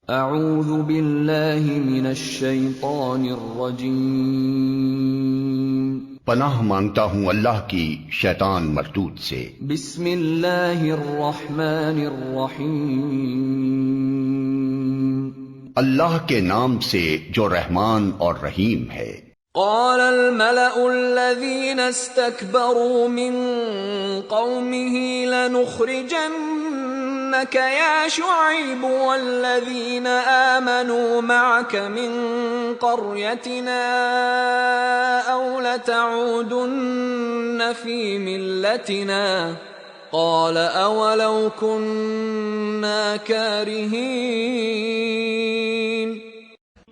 اعوذ باللہ من الشیطان الرجیم، پناہ مانگتا ہوں اللہ کی شیطان مردود سے۔ بسم اللہ الرحمن الرحیم، اللہ کے نام سے جو رحمان اور رحیم ہے۔ قال الملأ الذين استكبروا من قومه لنخرجنك يا شعيب والذين آمنوا معك من قريتنا أو لتعودن في ملتنا قال أولو كنا كارهين۔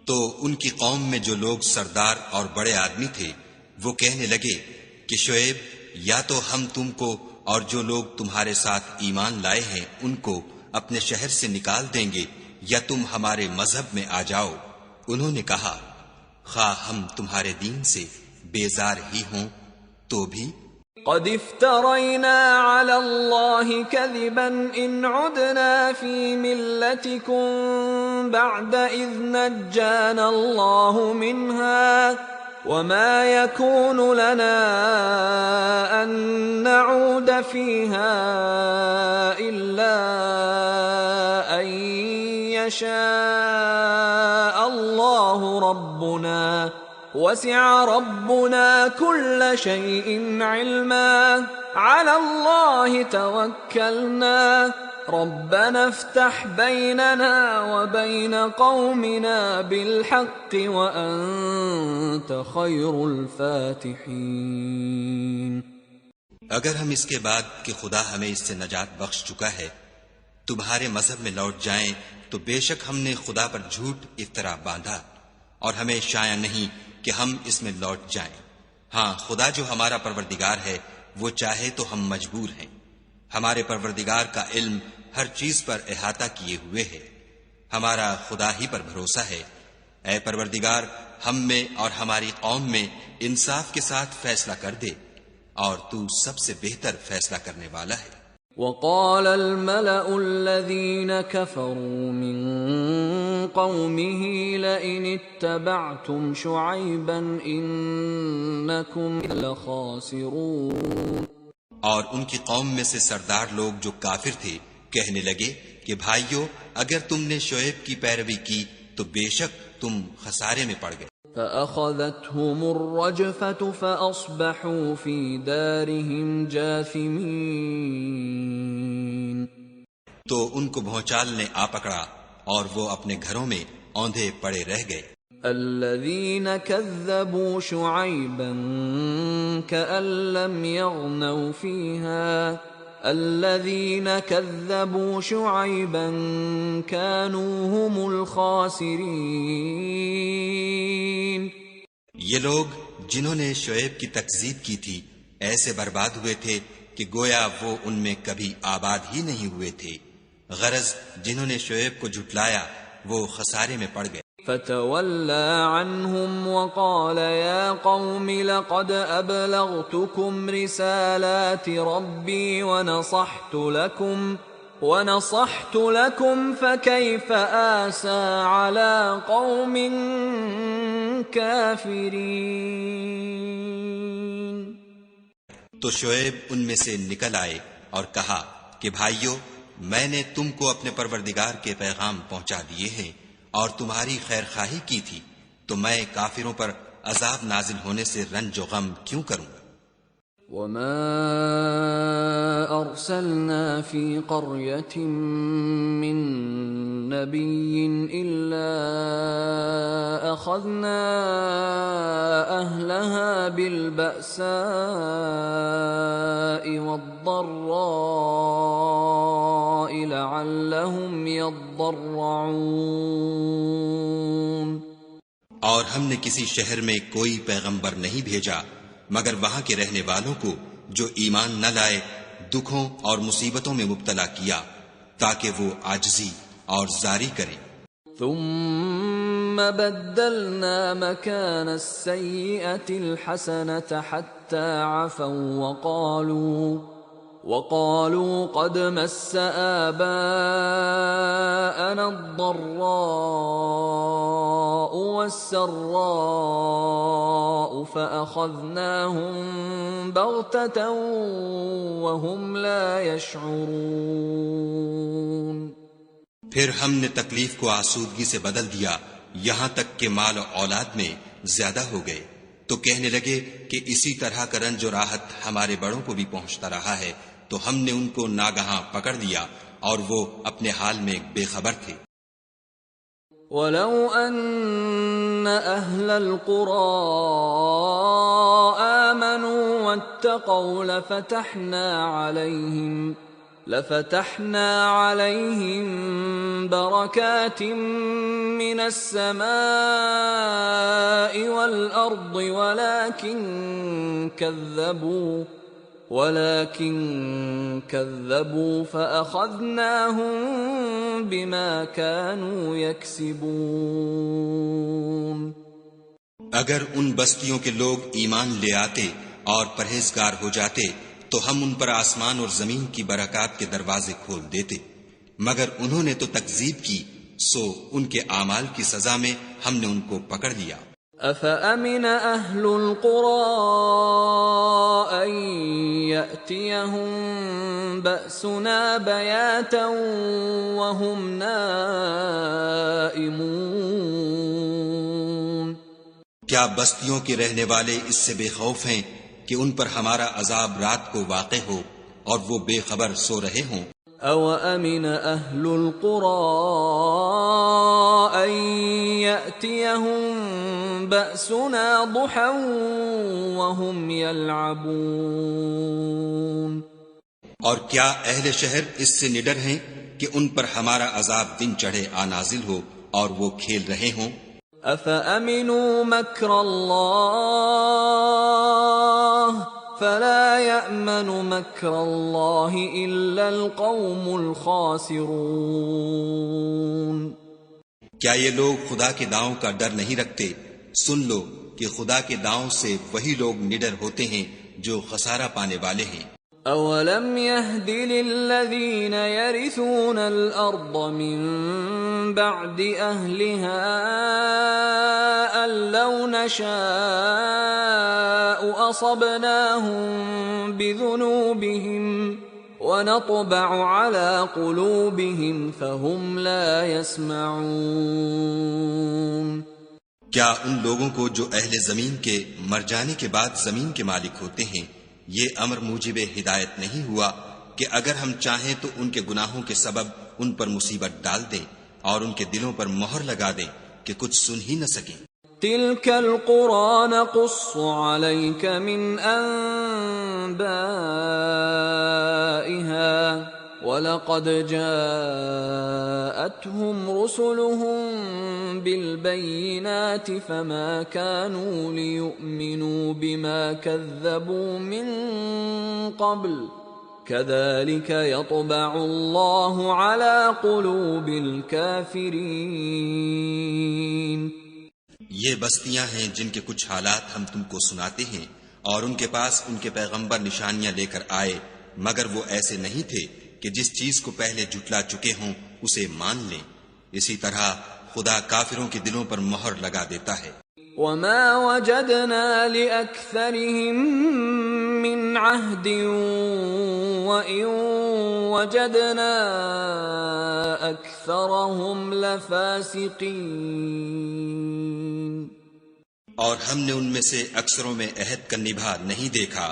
تو ان کی قوم میں جو لوگ سردار اور بڑے آدمی تھے وہ کہنے لگے کہ شعیب، یا تو ہم تم کو اور جو لوگ تمہارے ساتھ ایمان لائے ہیں ان کو اپنے شہر سے نکال دیں گے، یا تم ہمارے مذہب میں آ جاؤ۔ انہوں نے کہا، خواہ ہم تمہارے دین سے بیزار ہی ہوں تو بھی قد افترينا على الله كذبا إن عدنا في ملتكم بعد إذ نجانا الله منها وما يكون لنا أن نعود فيها إلا أن يشاء الله ربنا وسع ربنا كل شيء علما على الله توكلنا ربنا افتح بيننا وبين قومنا بالحق وأنت خير الفاتحين۔ اگر ہم اس کے بعد کہ خدا ہمیں اس سے نجات بخش چکا ہے تمہارے مذہب میں لوٹ جائیں تو بے شک ہم نے خدا پر جھوٹ افطرا باندھا اور ہمیں شایع نہیں کہ ہم اس میں لوٹ جائیں۔ ہاں، خدا جو ہمارا پروردگار ہے وہ چاہے تو ہم مجبور ہیں۔ ہمارے پروردگار کا علم ہر چیز پر احاطہ کیے ہوئے ہے۔ ہمارا خدا ہی پر بھروسہ ہے۔ اے پروردگار، ہم میں اور ہماری قوم میں انصاف کے ساتھ فیصلہ کر دے، اور تو سب سے بہتر فیصلہ کرنے والا ہے۔ وقال الملأ الذين كفروا من قومه لئن اتبعتم شعيبا إنكم لخاسرون۔ اور ان کی قوم میں سے سردار لوگ جو کافر تھے کہنے لگے کہ بھائیو، اگر تم نے شعیب کی پیروی کی تو بے شک تم خسارے میں پڑ گئے۔ فأخذتهم الرجفة فأصبحوا في دارهم جاثمين۔ تو ان کو بھونچال نے آ پکڑا اور وہ اپنے گھروں میں اوندھے پڑے رہ گئے۔ الذين كذبوا شعيبا كأن لم يغنوا فيها الذين كذبوا شعيبا كانوا هم الخاسرين۔ یہ لوگ جنہوں نے شعیب کی تکذیب کی تھی ایسے برباد ہوئے تھے کہ گویا وہ ان میں کبھی آباد ہی نہیں ہوئے تھے۔ غرض جنہوں نے شعیب کو جھٹلایا وہ خسارے میں پڑ گئے۔ فتولى عنهم وقال يا قوم لقد أبلغتكم رسالات ربي ونصحت لكم فكيف آسى على قوم كافرين۔ تو شعیب ان میں سے نکل آئے اور کہا کہ بھائیو، میں نے تم کو اپنے پروردگار کے پیغام پہنچا دیے ہیں اور تمہاری خیر خواہی کی تھی، تو میں کافروں پر عذاب نازل ہونے سے رنج و غم کیوں کروں؟ وما أرسلنا في قرية من نبي إلا أخذنا أهلها بالبأساء والضراء لعلهم يضرعون۔ اور ہم نے کسی شہر میں کوئی پیغمبر نہیں بھیجا مگر وہاں کے رہنے والوں کو جو ایمان نہ لائے دکھوں اور مصیبتوں میں مبتلا کیا تاکہ وہ عاجزی اور زاری کریں۔ ثم بدلنا مكان السيئة الحسنة حتى عفوا وقالوا قد مس آباءنا الضراء والسراء فأخذناهم بغتة وهم لا يشعرون. پھر ہم نے تکلیف کو آسودگی سے بدل دیا، یہاں تک کہ مال و اولاد میں زیادہ ہو گئے، تو کہنے لگے کہ اسی طرح کا رنج و راحت ہمارے بڑوں کو بھی پہنچتا رہا ہے، تو ہم نے ان کو ناگہاں پکڑ لیا اور وہ اپنے حال میں بے خبر تھے. وَلَوْ أَنَّ أَهْلَ الْقُرَىٰ آمَنُوا وَاتَّقَوْا لَفَتَحْنَا عَلَيْهِمْ بَرَكَاتٍ مِّنَ السَّمَاءِ وَالْأَرْضِ ولكن كذبوا فأخذناهم بما كانوا يكسبون. اگر ان بستیوں کے لوگ ایمان لے آتے اور پرہیزگار ہو جاتے تو ہم ان پر آسمان اور زمین کی برکات کے دروازے کھول دیتے، مگر انہوں نے تو تکذیب کی، سو ان کے اعمال کی سزا میں ہم نے ان کو پکڑ لیا. أَفَأَمِنَ أَهْلُ الْقُرَىٰ أَن يَأْتِيَهُم بَأْسُنَا بَيَاتًا وَهُمْ نَائِمُونَ. کیا بستیوں کے رہنے والے اس سے بے خوف ہیں کہ ان پر ہمارا عذاب رات کو واقع ہو اور وہ بے خبر سو رہے ہوں؟ أَوَأَمِنَ أَهْلُ الْقُرَىٰ أَن يَأْتِيَهُم بَأْسُنَا ضُحًى وَهُمْ يَلْعَبُونَ. اور کیا اہل شہر اس سے نڈر ہیں کہ ان پر ہمارا عذاب دن چڑھے نازل ہو اور وہ کھیل رہے ہوں؟ أَفَأَمِنُوا مَكْرَ اللَّهِ فَلَا يَأْمَنُ مَكْرَ اللَّهِ إِلَّا الْقَوْمُ الْخَاسِرُونَ. کیا یہ لوگ خدا کے داؤں کا ڈر نہیں رکھتے؟ سن لو کہ خدا کے داؤں سے وہی لوگ نڈر ہوتے ہیں جو خسارہ پانے والے ہیں. أَوَلَمْ يَهْدِ لِلَّذِينَ يَرِثُونَ الْأَرْضَ مِن بَعْدِ أَهْلِهَا أَن لَّوْ نَشَاءُ أَصَبْنَاهُم بِذُنُوبِهِمْ وَنَطْبَعُ عَلَىٰ قُلُوبِهِمْ فَهُمْ لَا يَسْمَعُونَ. کیا ان لوگوں کو جو اہل زمین کے مر جانے کے بعد زمین کے مالک ہوتے ہیں یہ امر موجب ہدایت نہیں ہوا کہ اگر ہم چاہیں تو ان کے گناہوں کے سبب ان پر مصیبت ڈال دیں اور ان کے دلوں پر مہر لگا دیں کہ کچھ سن ہی نہ سکیں؟ تِلْكَ الْقُرَىٰ نَقُصُّ عَلَيْكَ مِنْ أَنبَائِهَا وَلَقَدْ جَاءَتْهُمْ رُسُلُهُم بِالْبَيِّنَاتِ فَمَا كَانُوا لِيُؤْمِنُوا بِمَا كَذَّبُوا مِن قَبْلُ كَذَلِكَ يَطْبَعُ اللَّهُ عَلَى قُلُوبِ الْكَافِرِينَ. یہ بستیاں ہیں جن کے کچھ حالات ہم تم کو سناتے ہیں اور ان کے پاس ان کے پیغمبر نشانیاں لے کر آئے، مگر وہ ایسے نہیں تھے کہ جس چیز کو پہلے جھٹلا چکے ہوں اسے مان لیں. اسی طرح خدا کافروں کے دلوں پر مہر لگا دیتا ہے. وَمَا وَجَدْنَا لِأَكْثَرِهِم مِّنْ عَهْدٍ وَإِن وَجَدْنَا أَكْثَرَهُمْ لَفَاسِقِينَ. اور ہم نے ان میں سے اکثروں میں عہد کا نبھا نہیں دیکھا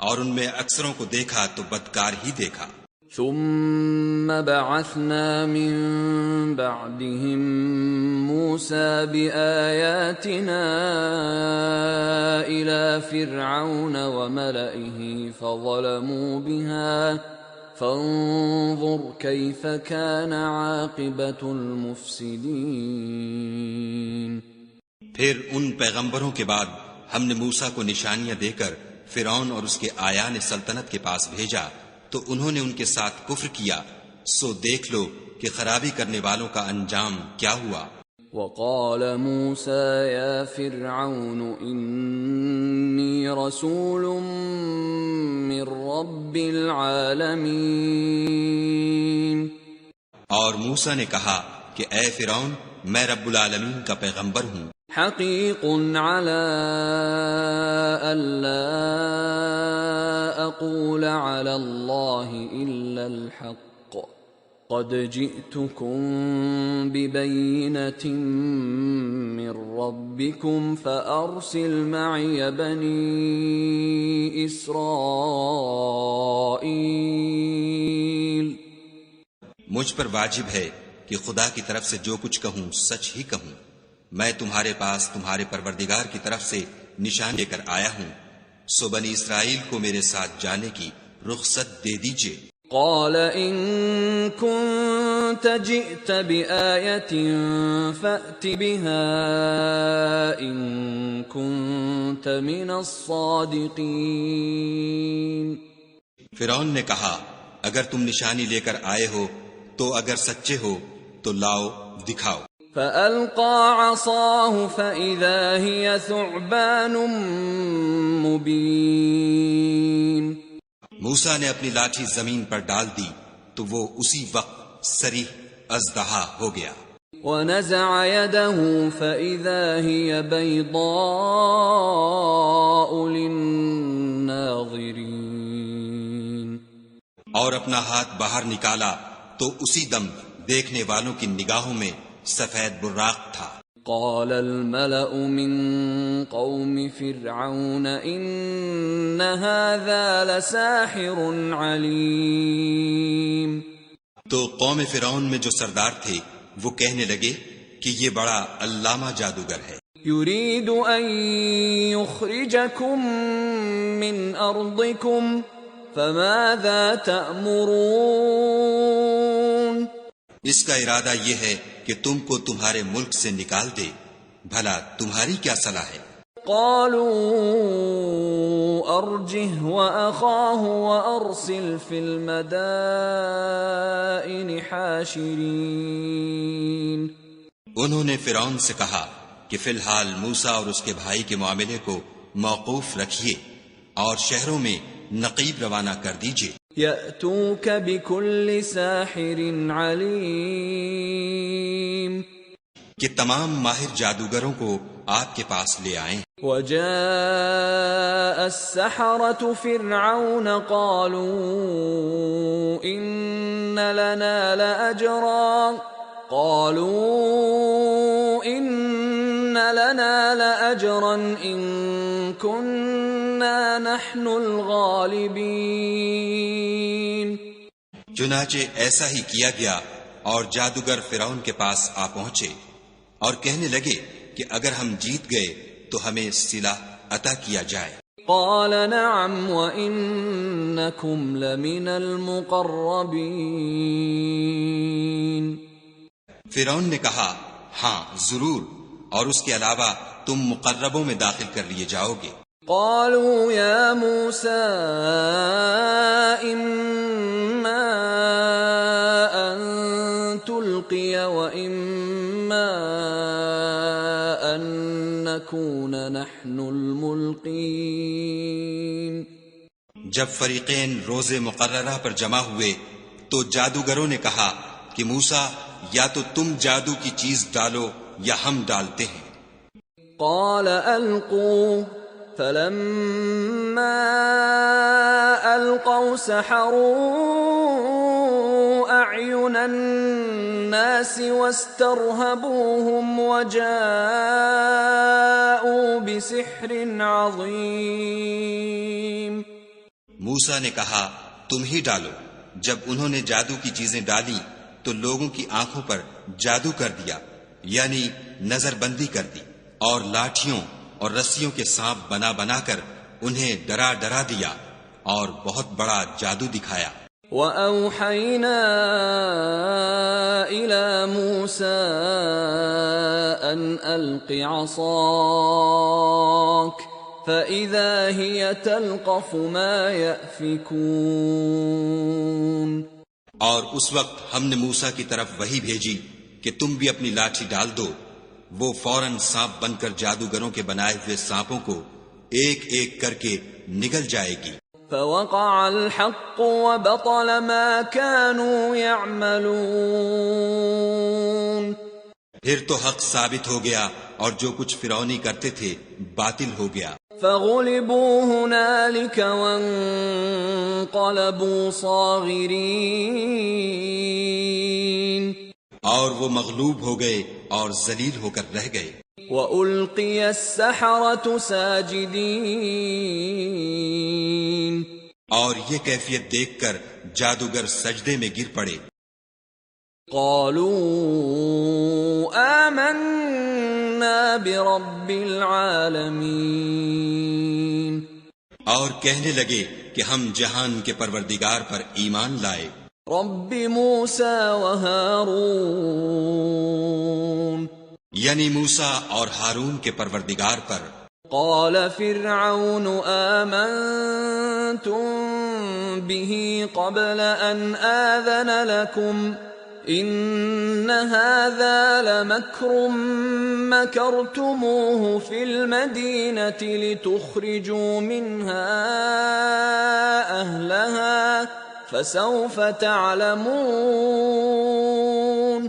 اور ان میں اکثروں کو دیکھا تو بدکار ہی دیکھا. ثم بعثنا من بعدهم موسى بآياتنا إلى فرعون وملئه فظلموا بها فانظر كيف كان عاقبة المفسدين. پھر ان پیغمبروں کے بعد ہم نے موسیٰ کو نشانیاں دے کر فرعون اور اس کے آیان سلطنت کے پاس بھیجا تو انہوں نے ان کے ساتھ کفر کیا، سو دیکھ لو کہ خرابی کرنے والوں کا انجام کیا ہوا. وقال موسى يا فرعون إني رسول من رب العالمين. اور موسیٰ نے کہا کہ اے فرعون میں رب العالمین کا پیغمبر ہوں. حقیق على ألا أقول على الله إلا الحق قد جئتكم ببينة من ربكم فأرسل معي بني إسرائيل. مجھ پر واجب ہے کہ خدا کی طرف سے جو کچھ کہوں سچ ہی کہوں. میں تمہارے پاس تمہارے پروردگار کی طرف سے نشان لے کر آیا ہوں، سو بنی اسرائیل کو میرے ساتھ جانے کی رخصت دے دیجئے. قال إن كنت جئت بآية فأت بها إن كنت من الصادقين. فرعون نے کہا اگر تم نشانی لے کر آئے ہو تو اگر سچے ہو تو لاؤ دکھاؤ. فألقى عصاه فإذا هي ثعبان مبين. موسیٰ نے اپنی لاٹھی زمین پر ڈال دی تو وہ اسی وقت صریح اژدہا ہو گیا. ونزع يده فإذا هي بيضاء للناظرين. اور اپنا ہاتھ باہر نکالا تو اسی دم دیکھنے والوں کی نگاہوں میں سفید براق تھا. قال الملأ من قوم فرعون إن هذا لساحر عليم. تو قوم فرعون میں جو سردار تھے وہ کہنے لگے کہ یہ بڑا علامہ جادوگر ہے. يريد أن يخرجكم من أرضكم فماذا تأمرون. اس کا ارادہ یہ ہے کہ تم کو تمہارے ملک سے نکال دے، بھلا تمہاری کیا صلاح ہے؟ قالوا ارجه واخاه وارسل في المدائن حاشرين. انہوں نے فرعون سے کہا کہ فی الحال موسیٰ اور اس کے بھائی کے معاملے کو موقوف رکھیے اور شہروں میں نقیب روانہ کر دیجیے. يأتوك بكل ساحر عليم. کہ تمام ماہر جادوگروں کو آپ کے پاس لے آئیں. وجاء السحرة فرعون قالوا إن لنا لأجرا إن كنا نحن الغالبين. چنانچہ ایسا ہی کیا گیا اور جادوگر فرعون کے پاس آ پہنچے اور کہنے لگے کہ اگر ہم جیت گئے تو ہمیں صلہ عطا کیا جائے. قال نعم وإنكم لمن المقربين. فرعون نے کہا ہاں ضرور، اور اس کے علاوہ تم مقربوں میں داخل کر لیے جاؤ گے. قالوا يا موسى إما أن تلقي وإما أن نكون نحن الملقين. جب فریقین روز مقررہ پر جمع ہوئے تو جادوگروں نے کہا کہ موسیٰ یا تو تم جادو کی چیز ڈالو یا ہم ڈالتے ہیں. قال ألقوا فلما ألقوا سحروا أعين الناس واسترهبوهم وجاءوا بسحر عظيم. موسیٰ نے کہا تم ہی ڈالو. جب انہوں نے جادو کی چیزیں ڈالی تو لوگوں کی آنکھوں پر جادو کر دیا، یعنی نظر بندی کر دی، اور لاٹھیوں اور رسیوں کے سانپ بنا بنا کر انہیں ڈرا ڈرا دیا اور بہت بڑا جادو دکھایا. وَأَوْحَيْنَا إِلَى مُوسَىٰ أَنْ أَلْقِ عَصَاكَ فَإِذَا هِيَ تَلْقَفُ مَا يَأْفِكُونَ. اور اس وقت ہم نے موسیٰ کی طرف وحی بھیجی کہ تم بھی اپنی لاٹھی ڈال دو وہ فوراً سانپ بن کر جادوگروں کے بنائے ہوئے سانپوں کو ایک ایک کر کے نگل جائے گی۔ فوقع الحق وبطل ما كانوا يعملون، پھر تو حق ثابت ہو گیا اور جو کچھ فرعونی کرتے تھے باطل ہو گیا۔ فغلبوا هنالك وانقلبوا صاغرين، اور وہ مغلوب ہو گئے اور ذلیل ہو کر رہ گئے۔ وَأُلْقِيَ السَّحَرَةُ سَاجِدِينَ، اور یہ کیفیت دیکھ کر جادوگر سجدے میں گر پڑے۔ قَالُوا آمَنَّا بِرَبِّ الْعَالَمِينَ، اور کہنے لگے کہ ہم جہان کے پروردگار پر ایمان لائے، رب موسیٰ وہارون، یعنی موسیٰ اور ہارون کے پروردگار پر۔ قال فرعون آمنتم به قبل ان آذن لكم ان هذا لمكر مكرتموه في المدينة لتخرجوا منها أهلها فسوف تعلمون۔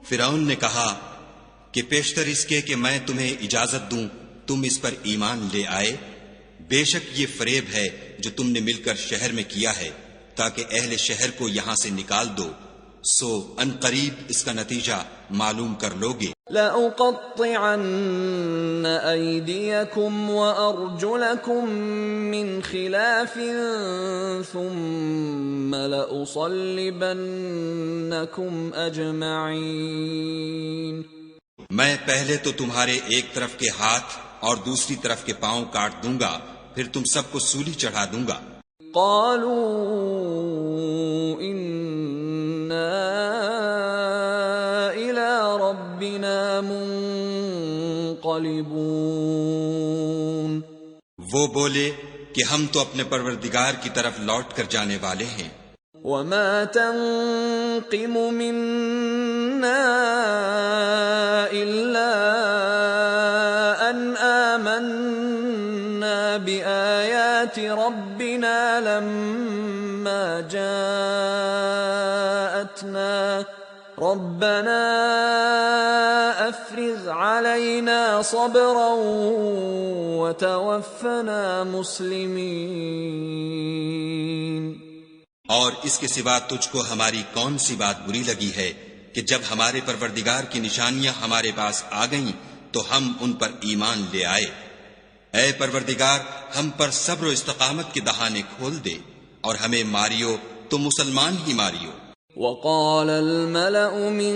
فرعون نے کہا کہ پیشتر اس کے کہ میں تمہیں اجازت دوں تم اس پر ایمان لے آئے، بے شک یہ فریب ہے جو تم نے مل کر شہر میں کیا ہے تاکہ اہل شہر کو یہاں سے نکال دو، سو ان قریب اس کا نتیجہ معلوم کر لوگے۔ لَأُقَطِّعَنَّ أَيْدِيَكُمْ وَأَرْجُلَكُمْ مِنْ خِلَافٍ ثُمَّ لَأُصَلِّبَنَّكُمْ أَجْمَعِينَ، میں پہلے تو تمہارے ایک طرف کے ہاتھ اور دوسری طرف کے پاؤں کاٹ دوں گا، پھر تم سب کو سولی چڑھا دوں گا۔ قالوا انا الى ربنا منقلبون، وہ بولے کہ ہم تو اپنے پروردگار کی طرف لوٹ کر جانے والے ہیں۔ وما تنقم منا الا ان آمنا بآيات ربنا لما جاءتنا ربنا افرغ علينا صبرا وتوفنا مسلمين۔ اور اس کے سوا تجھ کو ہماری کون سی بات بری لگی ہے کہ جب ہمارے پروردگار کی نشانیاں ہمارے پاس آ گئیں تو ہم ان پر ایمان لے آئے۔ اے پروردگار ہم پر صبر و استقامت کے دہانے کھول دے اور ہمیں ماریو تو مسلمان ہی ماریو۔ وقال الملأ من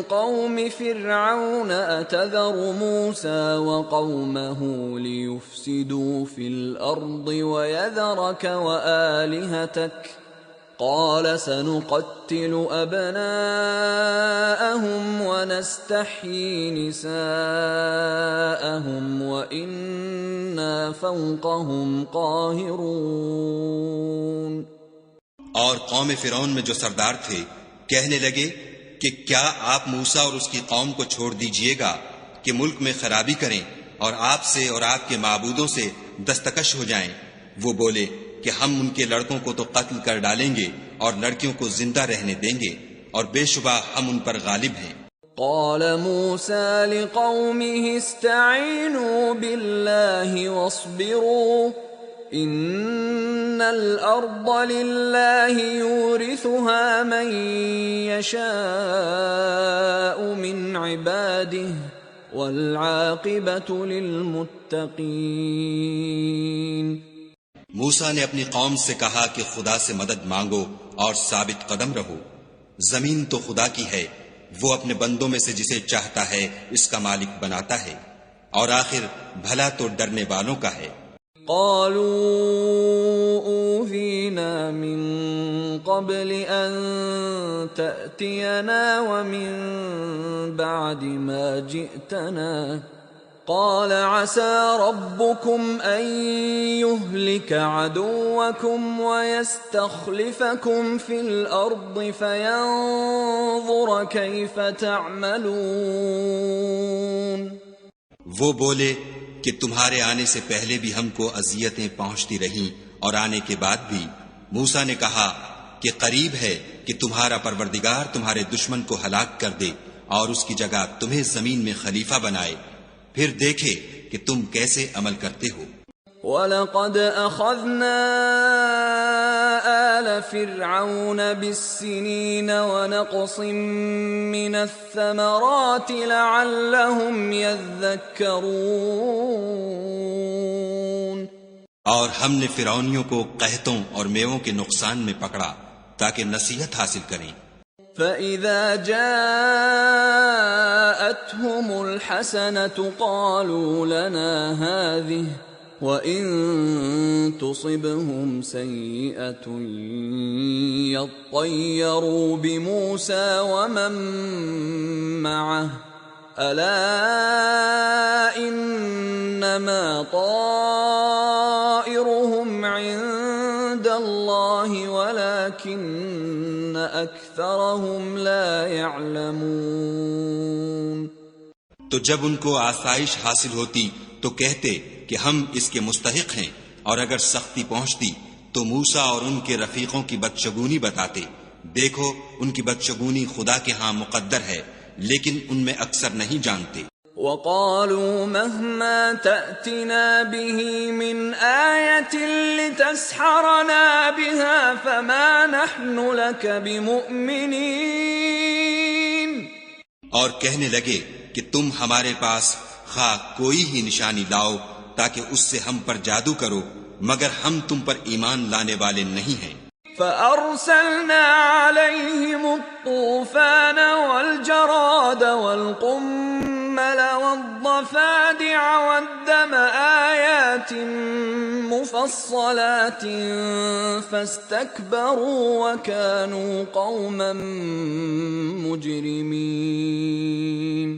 قوم فرعون أتذر موسى وقومه ليفسدوا في الأرض ويذرك وآلهتك قال سنقتل أبناءهم ونستحيي نساءهم وإنا فوقهم قاهرون۔ اور قوم فرعون میں جو سردار تھے کہنے لگے کہ کیا آپ موسیٰ اور اس کی قوم کو چھوڑ دیجئے گا کہ ملک میں خرابی کریں اور آپ سے اور آپ کے معبودوں سے دستکش ہو جائیں؟ وہ بولے کہ ہم ان کے لڑکوں کو تو قتل کر ڈالیں گے اور لڑکیوں کو زندہ رہنے دیں گے، اور بے شبہ ہم ان پر غالب ہیں۔ قال موسى لقومه استعينوا بالله واصبروا ان الارض لله يورثها من يشاء من عباده والعاقبة للمتقين۔ موسیٰ نے اپنی قوم سے کہا کہ خدا سے مدد مانگو اور ثابت قدم رہو، زمین تو خدا کی ہے، وہ اپنے بندوں میں سے جسے چاہتا ہے اس کا مالک بناتا ہے، اور آخر بھلا تو ڈرنے والوں کا ہے۔ قالوا اوذينا من قبل ان تأتينا ومن بعد ما جئتنا قال عسى ربكم أن يهلك عدوكم ويستخلفكم في الأرض فينظر كيف تعملون. وہ بولے کہ تمہارے آنے سے پہلے بھی ہم کو اذیتیں پہنچتی رہیں اور آنے کے بعد بھی. موسیٰ نے کہا کہ قریب ہے کہ تمہارا پروردگار تمہارے دشمن کو ہلاک کر دے اور اس کی جگہ تمہیں زمین میں خلیفہ بنائے، پھر دیکھے کہ تم کیسے عمل کرتے ہو. وَلَقَدْ أَخَذْنَا آلَ فِرْعَوْنَ بِالسِّنِينَ وَنَقْصٍ مِّنَ الثَّمَرَاتِ لَعَلَّهُمْ يَذَّكَّرُونَ. اور ہم نے فرعونیوں کو قحطوں اور میووں کے نقصان میں پکڑا تاکہ نصیحت حاصل کریں. فَإِذَا جَاءَتْهُمُ الْحَسَنَةُ قَالُوا لَنَا هَٰذِهِ وَإِن تُصِبْهُمْ سَيِّئَةٌ يَطَّيَّرُوا بِمُوسَىٰ وَمَن مَّعَهُ أَلَا إِنَّمَا طَائِرُهُمْ عِندَ اللَّهِ وَلَٰكِنَّ أَكْثَرَهُمْ لَا يَعْلَمُونَ. تو جب ان کو آسائش حاصل ہوتی تو کہتے کہ ہم اس کے مستحق ہیں، اور اگر سختی پہنچتی تو موسیٰ اور ان کے رفیقوں کی بدشگونی بتاتے. دیکھو ان کی بدشگونی خدا کے ہاں مقدر ہے، لیکن ان میں اکثر نہیں جانتے. وَقَالُوا مَهْمَا تَأْتِنَا بِهِ مِنْ آيَةٍ لِتَسْحَرَنَا بِهَا فَمَا نَحْنُ لَكَ بِمُؤْمِنِينَ. اور کہنے لگے کہ تم ہمارے پاس خواہ کوئی ہی نشانی لاؤ تاکہ اس سے ہم پر جادو کرو، مگر ہم تم پر ایمان لانے والے نہیں ہیں. فَأَرْسَلْنَا عَلَيْهِمُ الطُّوفَانَ وَالْجَرَادَ وَالْقُمَّلَ وَالضَّفَادِعَ وَالدَّمَ آيَاتٍ مُفَصَّلَاتٍ فَاسْتَكْبَرُوا وَكَانُوا قَوْمًا مُجْرِمِينَ.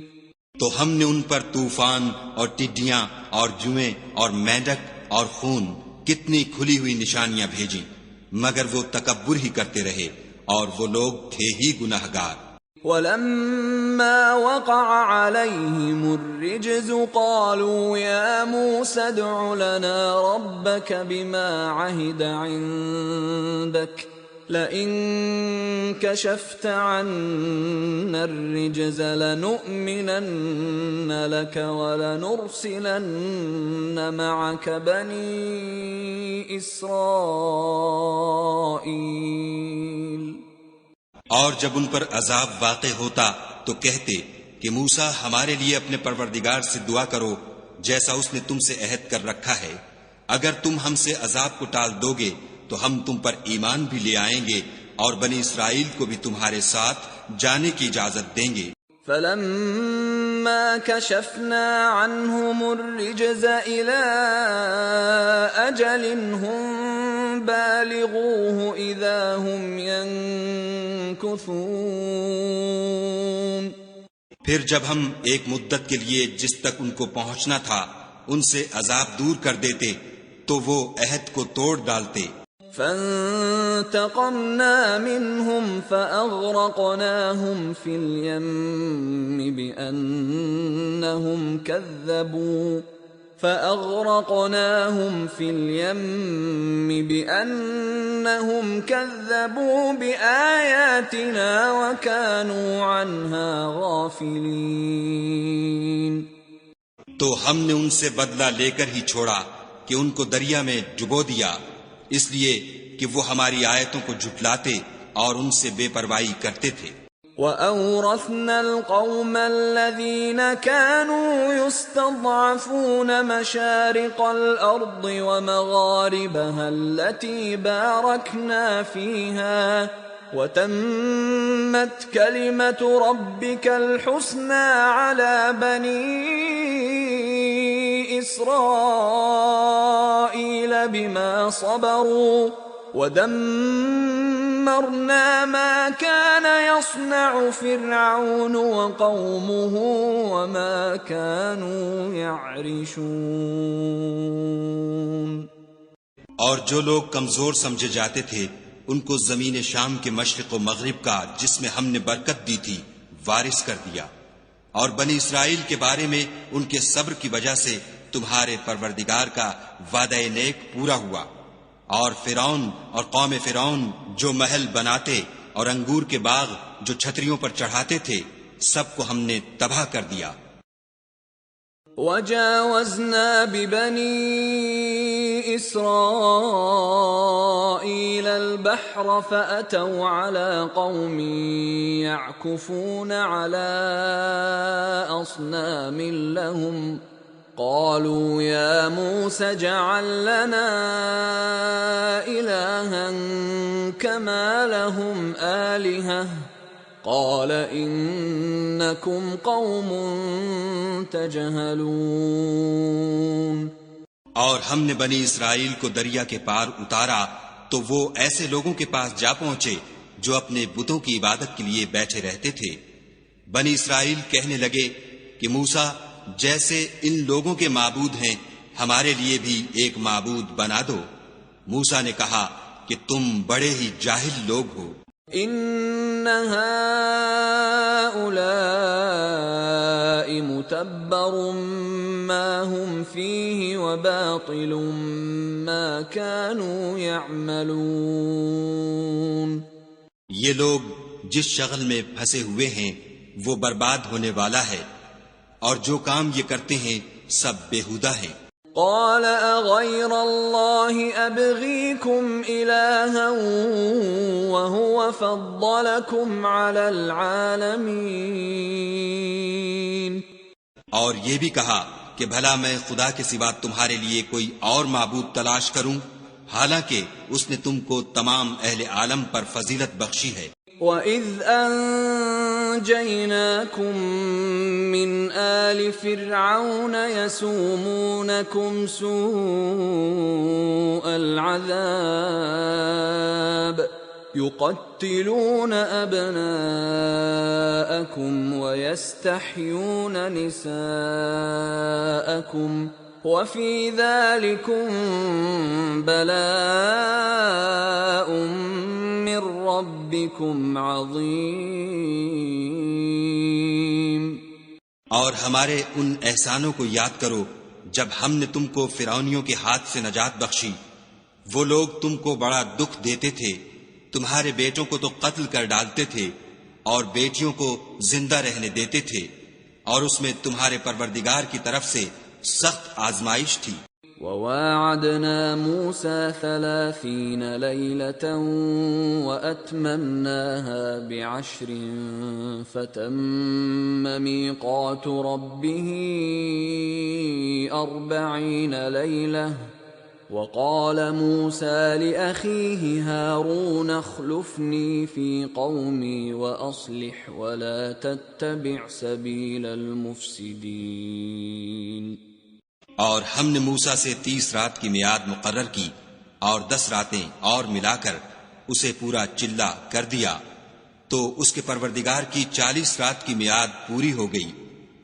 تو ہم نے ان پر طوفان اور ٹڈیاں اور جوئیں اور مینڈک اور خون کتنی کھلی ہوئی نشانیاں بھیجیں، مگر وہ تکبر ہی کرتے رہے اور وہ لوگ تھے ہی گناہگار. وَلَمَّا وَقَعَ عَلَيْهِمُ الرِّجْزُ قَالُوا يَا مُوسَى ادْعُ لَنَا رَبَّكَ بِمَا عَهِدَ عِندَكَ لَئِن كَشَفْتَ عَنَّا الرِّجْزَ لَنُؤْمِنَنَّ لَكَ وَلَنُرْسِلَنَّ مَعَكَ بَنِي إِسْرَائِيلَ. اور جب ان پر عذاب واقع ہوتا تو کہتے کہ موسیٰ ہمارے لیے اپنے پروردگار سے دعا کرو جیسا اس نے تم سے عہد کر رکھا ہے. اگر تم ہم سے عذاب کو ٹال دو گے تو ہم تم پر ایمان بھی لے آئیں گے اور بنی اسرائیل کو بھی تمہارے ساتھ جانے کی اجازت دیں گے. فَلَمَّا كَشَفْنَا عَنْهُمُ الرِّجْزَ إِلَىٰ أَجَلٍ هُمْ بَالِغُوهُ إِذَا هُمْ يَنكُثُونَ. پھر جب ہم ایک مدت کے لیے جس تک ان کو پہنچنا تھا ان سے عذاب دور کر دیتے تو وہ عہد کو توڑ ڈالتے. فَانْتَقَمْنَا مِنْهُمْ فَأَغْرَقْنَاهُمْ فِي الْيَمِّ بِأَنَّهُمْ كَذَّبُوا بِآيَاتِنَا وَكَانُوا عَنْهَا غَافِلِينَ. تو ہم نے ان سے بدلہ لے کر ہی چھوڑا کہ ان کو دریا میں ڈبو دیا، اس لیے کہ وہ ہماری آیتوں کو جھٹلاتے اور ان سے بے پرواہی کرتے تھے. وَأَوْرَثْنَا الْقَوْمَ الَّذِينَ كَانُوا يُسْتَضْعَفُونَ مَشَارِقَ الْأَرْضِ وَمَغَارِبَهَا الَّتِي بَارَكْنَا فِيهَا وَتَمَّتْ كَلِمَةُ رَبِّكَ الْحُسْنَى عَلَى بَنِي إِسْرَائِيلَ بِمَا صَبَرُوا وَدَمَّرْنَا ودمرنا ما كان يصنع فرعون وقومه وما كانوا يعرشون۔ اور جو لوگ کمزور سمجھے جاتے تھے ان کو زمین شام کے مشرق و مغرب کا جس میں ہم نے برکت دی تھی وارث کر دیا، اور بنی اسرائیل کے بارے میں ان کے صبر کی وجہ سے تمہارے پروردگار کا وعدہ نیک پورا ہوا، اور فرعون اور قوم فرعون جو محل بناتے اور انگور کے باغ جو چھتریوں پر چڑھاتے تھے سب کو ہم نے تباہ کر دیا۔ وجاوزنا ببني إسرائيل البحر فأتوا على قوم يعكفون على أصنام لهم قالوا يا موسى اجعل لنا إلها كما لهم آلهة قال انکم قوم تجہلون۔ اور ہم نے بنی اسرائیل کو دریا کے پار اتارا تو وہ ایسے لوگوں کے پاس جا پہنچے جو اپنے بتوں کی عبادت کے لیے بیٹھے رہتے تھے۔ بنی اسرائیل کہنے لگے کہ موسیٰ جیسے ان لوگوں کے معبود ہیں ہمارے لیے بھی ایک معبود بنا دو۔ موسیٰ نے کہا کہ تم بڑے ہی جاہل لوگ ہو۔ ان هؤلاء متبر ما هم فيه وباطل ما كانوا يعملون۔ یہ لوگ جس شغل میں پھنسے ہوئے ہیں وہ برباد ہونے والا ہے، اور جو کام یہ کرتے ہیں سب بیہودہ ہیں۔ قال اغير الله ابغيكم الها وهو فضلكم على العالمين۔ اور یہ بھی کہا کہ بھلا میں خدا کے سوا تمہارے لیے کوئی اور معبود تلاش کروں، حالانکہ اس نے تم کو تمام اہل عالم پر فضیلت بخشی ہے۔ وَإِذْ أَنْجَيْنَاكُمْ مِنْ آلِ فِرْعَوْنَ يَسُومُونَكُمْ سُوءَ الْعَذَابِ يُقَتِّلُونَ أَبْنَاءَكُمْ وَيَسْتَحْيُونَ نِسَاءَكُمْ وَفِي ذَلِكُمْ بَلَاءٌ مِّن رَّبِّكُمْ عَظِيمٌ۔ اور ہمارے ان احسانوں کو یاد کرو جب ہم نے تم کو فرعونیوں کے ہاتھ سے نجات بخشی۔ وہ لوگ تم کو بڑا دکھ دیتے تھے، تمہارے بیٹوں کو تو قتل کر ڈالتے تھے اور بیٹیوں کو زندہ رہنے دیتے تھے، اور اس میں تمہارے پروردگار کی طرف سے سخت آزمائش تھی۔ وَوَاعَدْنَا مُوسَى 30 لَيْلَةً وَأَتْمَمْنَاهَا ب10 فَتَمَّ مِيقَاتُ رَبِّهِ 40 لَيْلَةً وَقَالَ مُوسَى لِأَخِيهِ هَارُونَ اخْلُفْنِي فِي قَوْمِي وَأَصْلِحْ وَلَا تَتَّبِعْ سَبِيلَ الْمُفْسِدِينَ۔ اور ہم نے موسیٰ سے 30 رات کی میعاد مقرر کی اور 10 راتیں اور ملا کر اسے پورا چلہ کر دیا، تو اس کے پروردگار کی 40 رات کی میعاد پوری ہو گئی۔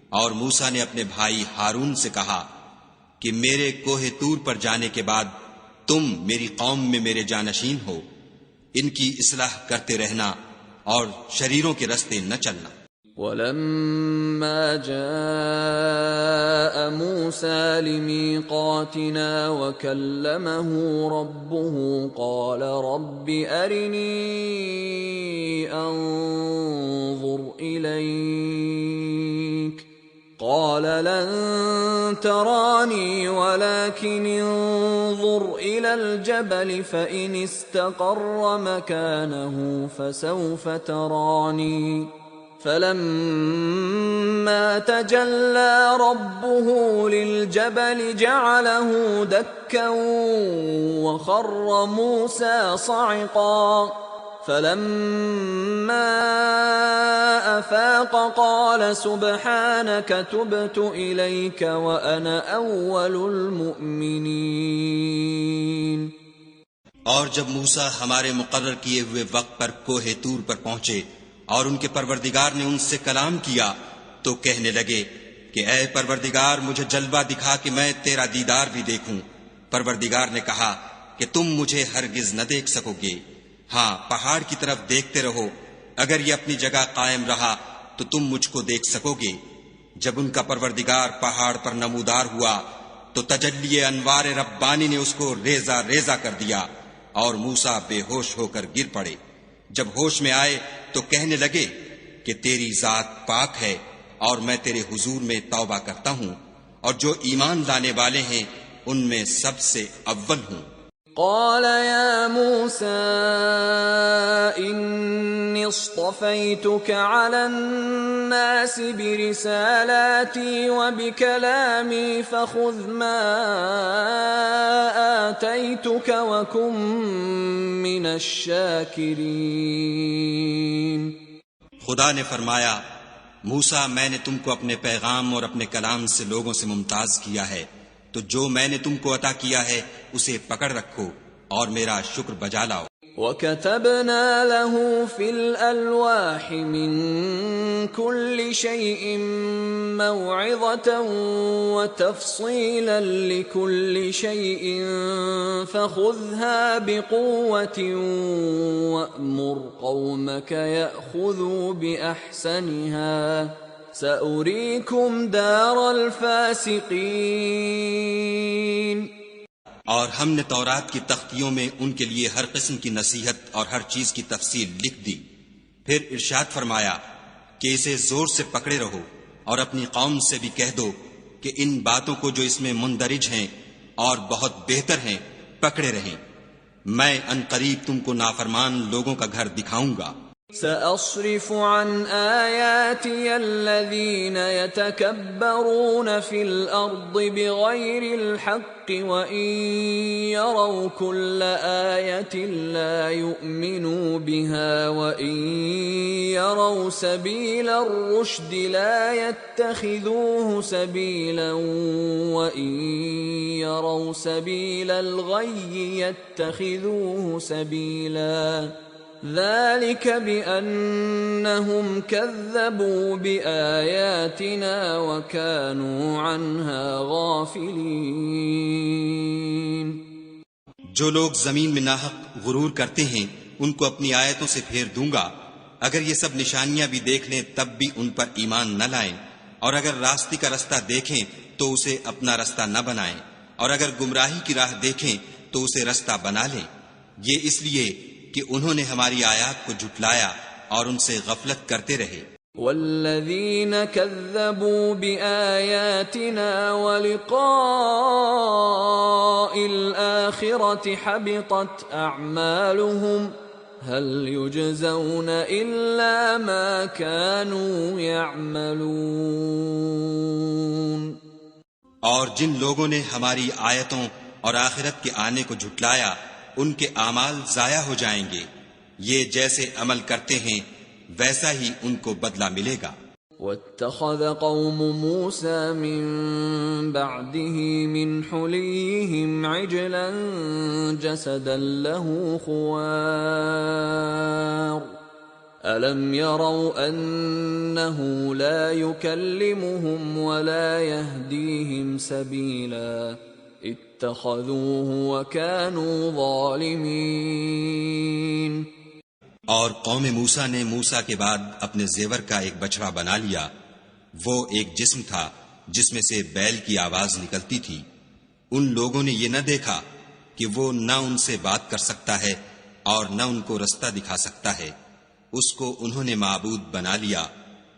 اور موسیٰ نے اپنے بھائی ہارون سے کہا کہ میرے کوہ طور پر جانے کے بعد تم میری قوم میں میرے جانشین ہو، ان کی اصلاح کرتے رہنا اور شریروں کے رستے نہ چلنا۔ وَلَمَّا جَاءَ مُوسَى لِمِيقَاتِنَا وَكَلَّمَهُ رَبُّهُ قَالَ رَبِّ أَرِنِي أَنظُرْ إِلَيْكَ قَالَ لَن تَرَانِي وَلَكِنِ انظُرْ إِلَى الْجَبَلِ فَإِنِ اسْتَقَرَّ مَكَانَهُ فَسَوْفَ تَرَانِي فَلَمَّا تَجَلَّى رَبُّهُ لِلْجَبَلِ جَعَلَهُ دَكًّا وَخَرَّ مُوسَى صَعِقًا فَلَمَّا أَفَاقَ قَالَ سُبْحَانَكَ تُبْتُ إِلَيْكَ وَأَنَا أَوَّلُ الْمُؤْمِنِينَ۔ اور جب موسیٰ ہمارے مقرر کیے ہوئے وقت پر کوہ طور پر پہنچے اور ان کے پروردگار نے ان سے کلام کیا تو کہنے لگے کہ اے پروردگار مجھے جلوہ دکھا کہ میں تیرا دیدار بھی دیکھوں۔ پروردگار نے کہا کہ تم مجھے ہرگز نہ دیکھ سکو گے، ہاں پہاڑ کی طرف دیکھتے رہو، اگر یہ اپنی جگہ قائم رہا تو تم مجھ کو دیکھ سکو گے۔ جب ان کا پروردگار پہاڑ پر نمودار ہوا تو تجلی انوار ربانی نے اس کو ریزہ ریزہ کر دیا اور موسیٰ بے ہوش ہو کر گر پڑے۔ جب ہوش میں آئے تو کہنے لگے کہ تیری ذات پاک ہے اور میں تیرے حضور میں توبہ کرتا ہوں اور جو ایمان لانے والے ہیں ان میں سب سے اول ہوں۔ قال يا موسى إني اصطفيتك على الناس برسالاتي وبكلامي فخذ ما آتيتك وكن من الشاكرين۔ خدا نے فرمایا موسیٰ میں نے تم کو اپنے پیغام اور اپنے کلام سے لوگوں سے ممتاز کیا ہے، تو جو میں نے تم کو عطا کیا ہے اسے پکڑ رکھو اور میرا شکر بجا لاؤ۔ وَكَتَبْنَا لَهُ فِي الْأَلْوَاحِ مِنْ كُلِّ شَيْءٍ مَوْعِظَةً وَتَفْصِيلًا لِكُلِّ شَيْءٍ فَخُذْهَا بِقُوَّةٍ وَأْمُرْ قَوْمَكَ يَأْخُذُوا بِأَحْسَنِهَا سَأُرِيكُمْ دَارَ الْفَاسِقِينَ۔ اور ہم نے تورات کی تختیوں میں ان کے لیے ہر قسم کی نصیحت اور ہر چیز کی تفصیل لکھ دی۔ پھر ارشاد فرمایا کہ اسے زور سے پکڑے رہو اور اپنی قوم سے بھی کہہ دو کہ ان باتوں کو جو اس میں مندرج ہیں اور بہت بہتر ہیں پکڑے رہیں، میں ان قریب تم کو نافرمان لوگوں کا گھر دکھاؤں گا۔ سأصرف عن آياتي الذين يتكبرون في الأرض بغير الحق وإن يروا كل آية لا يؤمنوا بها وإن يروا سبيل الرشد لا يتخذوه سبيلا وإن يروا سبيل الغي يتخذوه سبيلا ذلك بأنهم كذبوا بآياتنا وكانوا عنها غافلين۔ جو لوگ زمین میں ناحق غرور کرتے ہیں ان کو اپنی آیتوں سے پھیر دوں گا، اگر یہ سب نشانیاں بھی دیکھ لیں تب بھی ان پر ایمان نہ لائیں، اور اگر راستے کا رستہ دیکھیں تو اسے اپنا رستہ نہ بنائیں، اور اگر گمراہی کی راہ دیکھیں تو اسے رستہ بنا لیں، یہ اس لیے کہ انہوں نے ہماری آیات کو جھٹلایا اور ان سے غفلت کرتے رہے۔ والذین کذبوا بآیاتنا ولقاء الآخرة حبطت اعمالهم هل يجزون الا ما كانوا يعملون۔ اور جن لوگوں نے ہماری آیتوں اور آخرت کے آنے کو جھٹلایا ان کے اعمال ضائع ہو جائیں گے، یہ جیسے عمل کرتے ہیں ویسا ہی ان کو بدلہ ملے گا۔ واتخذ قوم موسى من بعده من حليهم عجلا جسدا له خوار ألم يروا أنه لا يكلمهم ولا يهديهم سبيلا اتخذوه وكانوا ظالمين۔ اور قوم موسیٰ نے موسیٰ کے بعد اپنے زیور کا ایک بچڑا بنا لیا، وہ ایک جسم تھا جس میں سے بیل کی آواز نکلتی تھی۔ ان لوگوں نے یہ نہ دیکھا کہ وہ نہ ان سے بات کر سکتا ہے اور نہ ان کو رستہ دکھا سکتا ہے، اس کو انہوں نے معبود بنا لیا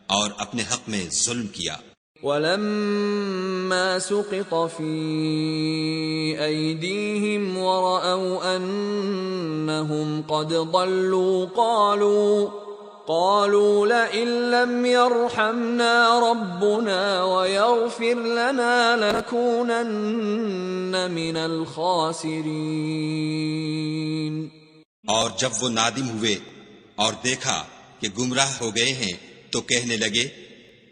اور اپنے حق میں ظلم کیا۔ وَلَمَّا سُقِطَ فِي أَيْدِيهِمْ وَرَأَوْا أَنَّهُمْ قَدْ ضَلُّوا قَالُوا لَئِن لَّمْ يَرْحَمْنَا رَبُّنَا وَيَغْفِرْ لَنَا لَنَكُونَنَّ مِنَ الْخَاسِرِينَ۔ اور جب وہ نادم ہوئے اور دیکھا کہ گمراہ ہو گئے ہیں تو کہنے لگے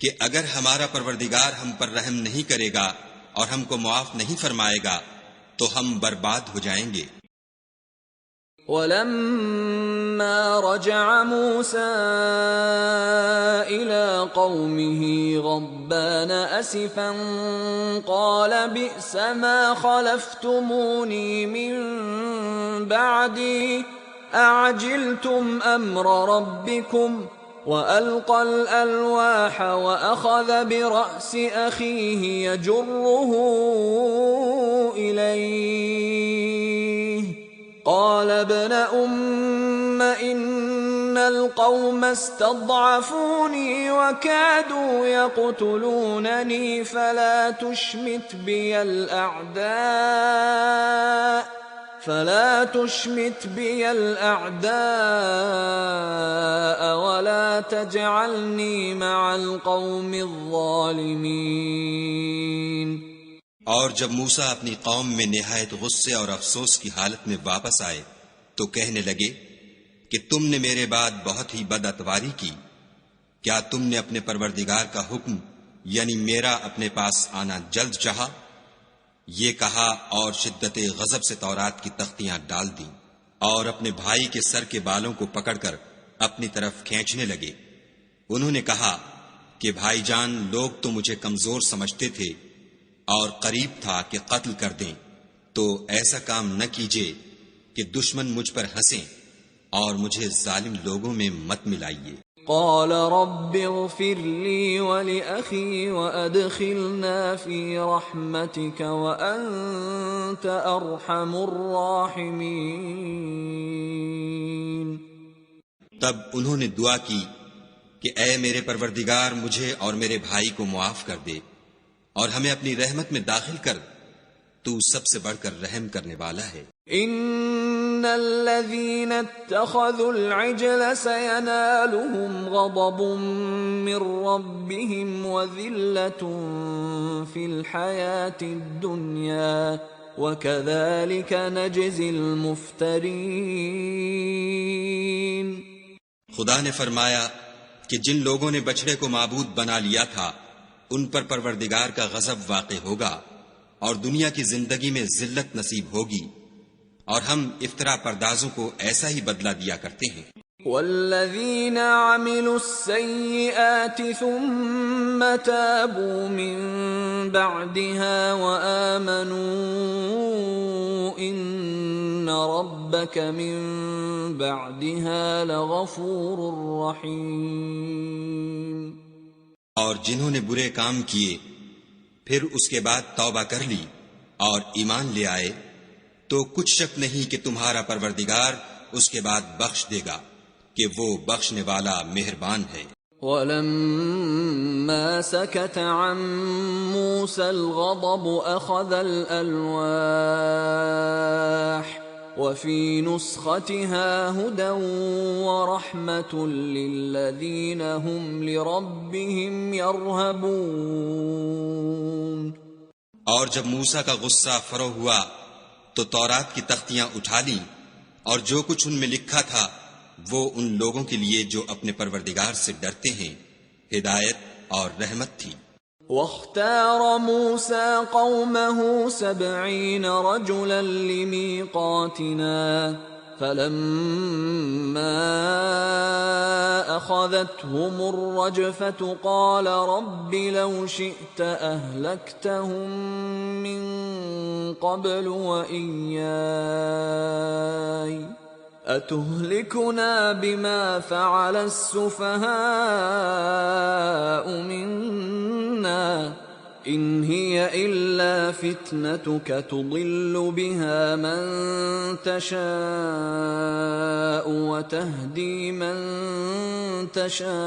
کہ اگر ہمارا پروردگار ہم پر رحم نہیں کرے گا اور ہم کو معاف نہیں فرمائے گا تو ہم برباد ہو جائیں گے۔ ولما رجع موسى إلى قومه غضبان أسفا قال بئس ما خلفتموني من بعدي أعجلتم أمر ربكم وألقى الألواح وأخذ برأس أخيه يجره إليه قال ابن أم إن القوم استضعفوني وكادوا يقتلونني فلا تشمت بي الأعداء ولا تجعلني مع القوم الظالمين. اور جب موسیٰ اپنی قوم میں نہایت غصے اور افسوس کی حالت میں واپس آئے تو کہنے لگے کہ تم نے میرے بعد بہت ہی بد اتواری کی. کیا تم نے اپنے پروردگار کا حکم یعنی میرا اپنے پاس آنا جلد چاہا؟ یہ کہا اور شدت غضب سے تورات کی تختیاں ڈال دیں اور اپنے بھائی کے سر کے بالوں کو پکڑ کر اپنی طرف کھینچنے لگے. انہوں نے کہا کہ بھائی جان، لوگ تو مجھے کمزور سمجھتے تھے اور قریب تھا کہ قتل کر دیں، تو ایسا کام نہ کیجیے کہ دشمن مجھ پر ہنسیں اور مجھے ظالم لوگوں میں مت ملائیے. قال رب اغفر لي ولأخي وأدخلنا في رحمتك وأنت أرحم الراحمين. تب انہوں نے دعا کی کہ اے میرے پروردگار، مجھے اور میرے بھائی کو معاف کر دے اور ہمیں اپنی رحمت میں داخل کر، تو سب سے بڑھ کر رحم کرنے والا ہے. ان الذين اتخذوا العجل سينالهم غضب من ربهم وذلة في الحياة الدنيا وكذلك نجزي المفترين. خدا نے فرمایا کہ جن لوگوں نے بچڑے کو معبود بنا لیا تھا ان پر پروردگار کا غضب واقع ہوگا اور دنیا کی زندگی میں ذلت نصیب ہوگی، اور ہم افطرا پردازوں کو ایسا ہی بدلہ دیا کرتے ہیں. والذین عملوا السیئات ثم تابوا من بعدها وآمنوا ان ربک من بعدها لغفور رحیم. اور جنہوں نے برے کام کیے پھر اس کے بعد توبہ کر لی اور ایمان لے آئے تو کچھ شک نہیں کہ تمہارا پروردگار اس کے بعد بخش دے گا کہ وہ بخشنے والا مہربان ہے. وَلَمَّا سَكَتَ عَن مُوسَى الْغَضَبُ أَخَذَ الْأَلْوَاحَ وَفِي نُسْخَتِهَا هُدًى وَرَحْمَةٌ لِّلَّذِينَ هُمْ لِرَبِّهِمْ يَرْهَبُونَ. اور جب موسیٰ کا غصہ فرو ہوا تو تورات کی تختیاں اٹھا لیں اور جو کچھ ان میں لکھا تھا وہ ان لوگوں کے لیے جو اپنے پروردگار سے ڈرتے ہیں ہدایت اور رحمت تھی. واختار موسى قومه 70 رجلا لميقاتنا فلما أخذتهم الرجفة قال رب لو شئت أهلكتهم من قبل وإياي أتهلكنا بما فعل السفهاء منا إن هي إلا فتنتك تضل بها من تشاء وتهدي من تشاء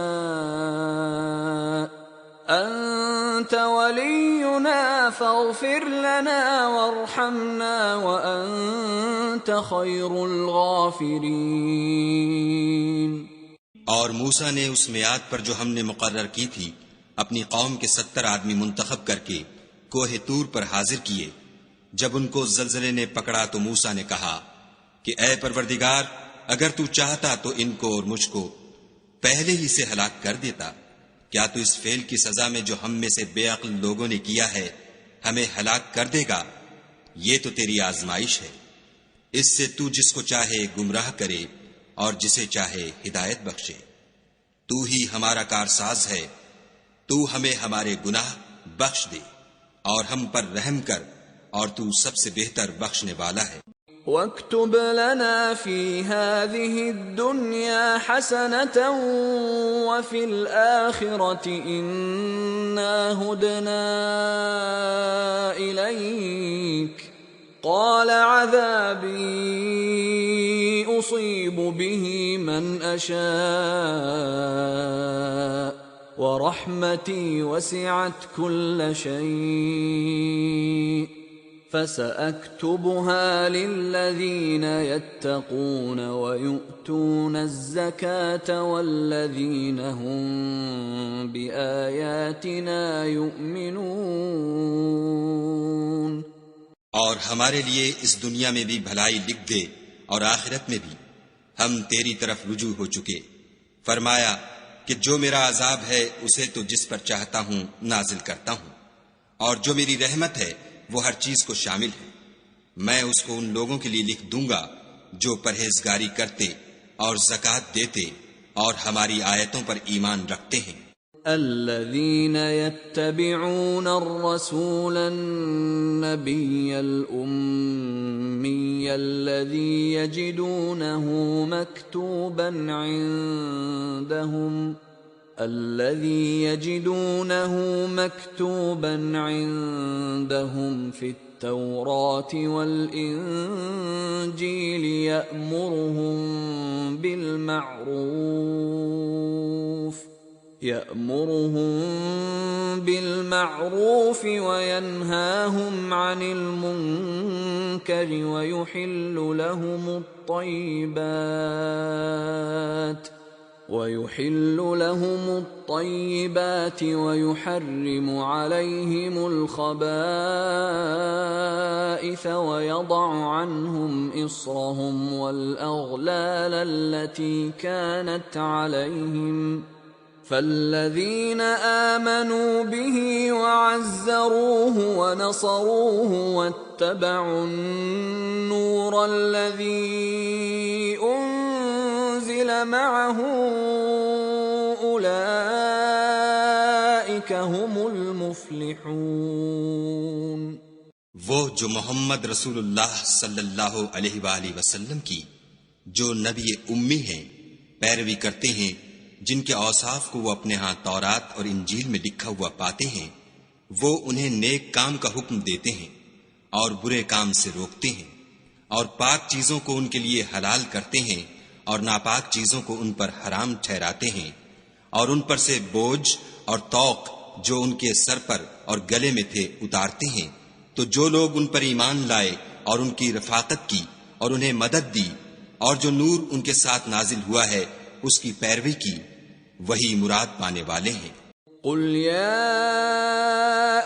أنت ولينا فاغفر لنا وارحمنا وأنت خير الغافرين. اور موسیٰ نے اس میعاد پر جو ہم نے مقرر کی تھی اپنی قوم کے 70 آدمی منتخب کر کے کوہ طور پر حاضر کیے. جب ان کو زلزلے نے پکڑا تو موسیٰ نے کہا کہ اے پروردگار، اگر تو چاہتا تو ان کو اور مجھ کو پہلے ہی سے ہلاک کر دیتا. کیا تو اس فعل کی سزا میں جو ہم میں سے بے عقل لوگوں نے کیا ہے ہمیں ہلاک کر دے گا؟ یہ تو تیری آزمائش ہے. اس سے تو جس کو چاہے گمراہ کرے اور جسے چاہے ہدایت بخشے۔ تو ہی ہمارا کارساز ہے، تو ہمیں ہمارے گناہ بخش دے اور ہم پر رحم کر، اور تو سب سے بہتر بخشنے والا ہے۔ وَاكْتُبْ لَنَا فِي هَذِهِ الدُّنْيَا حَسَنَةً وَفِي الْآخِرَةِ إِنَّا هُدْنَا إِلَيْكَ قَالَ عَذَابِي أُصِيبُ بِهِ مَنْ أَشَاءُ وَرَحْمَتِي وَسِعَتْ كُلَّ شَيْءٍ فَسَأَكْتُبُهَا لِلَّذِينَ يَتَّقُونَ وَيُؤْتُونَ الزَّكَاةَ وَالَّذِينَ هُمْ بِآيَاتِنَا يُؤْمِنُونَ۔ اور ہمارے لیے اس دنیا میں بھی بھلائی لکھ دے اور آخرت میں بھی، ہم تیری طرف رجوع ہو چکے۔ فرمایا کہ جو میرا عذاب ہے اسے تو جس پر چاہتا ہوں نازل کرتا ہوں، اور جو میری رحمت ہے وہ ہر چیز کو شامل ہے۔ میں اس کو ان لوگوں کے لیے لکھ دوں گا جو پرہیزگاری کرتے اور زکوٰۃ دیتے اور ہماری آیتوں پر ایمان رکھتے ہیں۔ الذين يتبعون الرسول النبي الأمي الذي يجدونه مكتوبا عندهم في التوراة والإنجيل يأمرهم بالمعروف وينهاهم عن المنكر ويحل لهم الطيبات ويحرم عليهم الخبائث ويضع عنهم إصرهم والأغلال التي كانت عليهم فالذين آمنوا به وعزروه ونصروه واتبعوا النور الذي أنزل معه أولئك هم المفلحون۔ وہ جو محمد رسول اللہ صلی اللہ علیہ وآلہ وسلم کی، جو نبی امی ہیں، پیروی کرتے ہیں، جن کے اوصاف کو وہ اپنے ہاں تورات اور انجیل میں لکھا ہوا پاتے ہیں، وہ انہیں نیک کام کا حکم دیتے ہیں اور برے کام سے روکتے ہیں، اور پاک چیزوں کو ان کے لیے حلال کرتے ہیں اور ناپاک چیزوں کو ان پر حرام ٹھہراتے ہیں، اور ان پر سے بوجھ اور طوق جو ان کے سر پر اور گلے میں تھے اتارتے ہیں۔ تو جو لوگ ان پر ایمان لائے اور ان کی رفاقت کی اور انہیں مدد دی، اور جو نور ان کے ساتھ نازل ہوا ہے اس کی پیروی کی، وہی مراد پانے والے ہیں۔ قل يا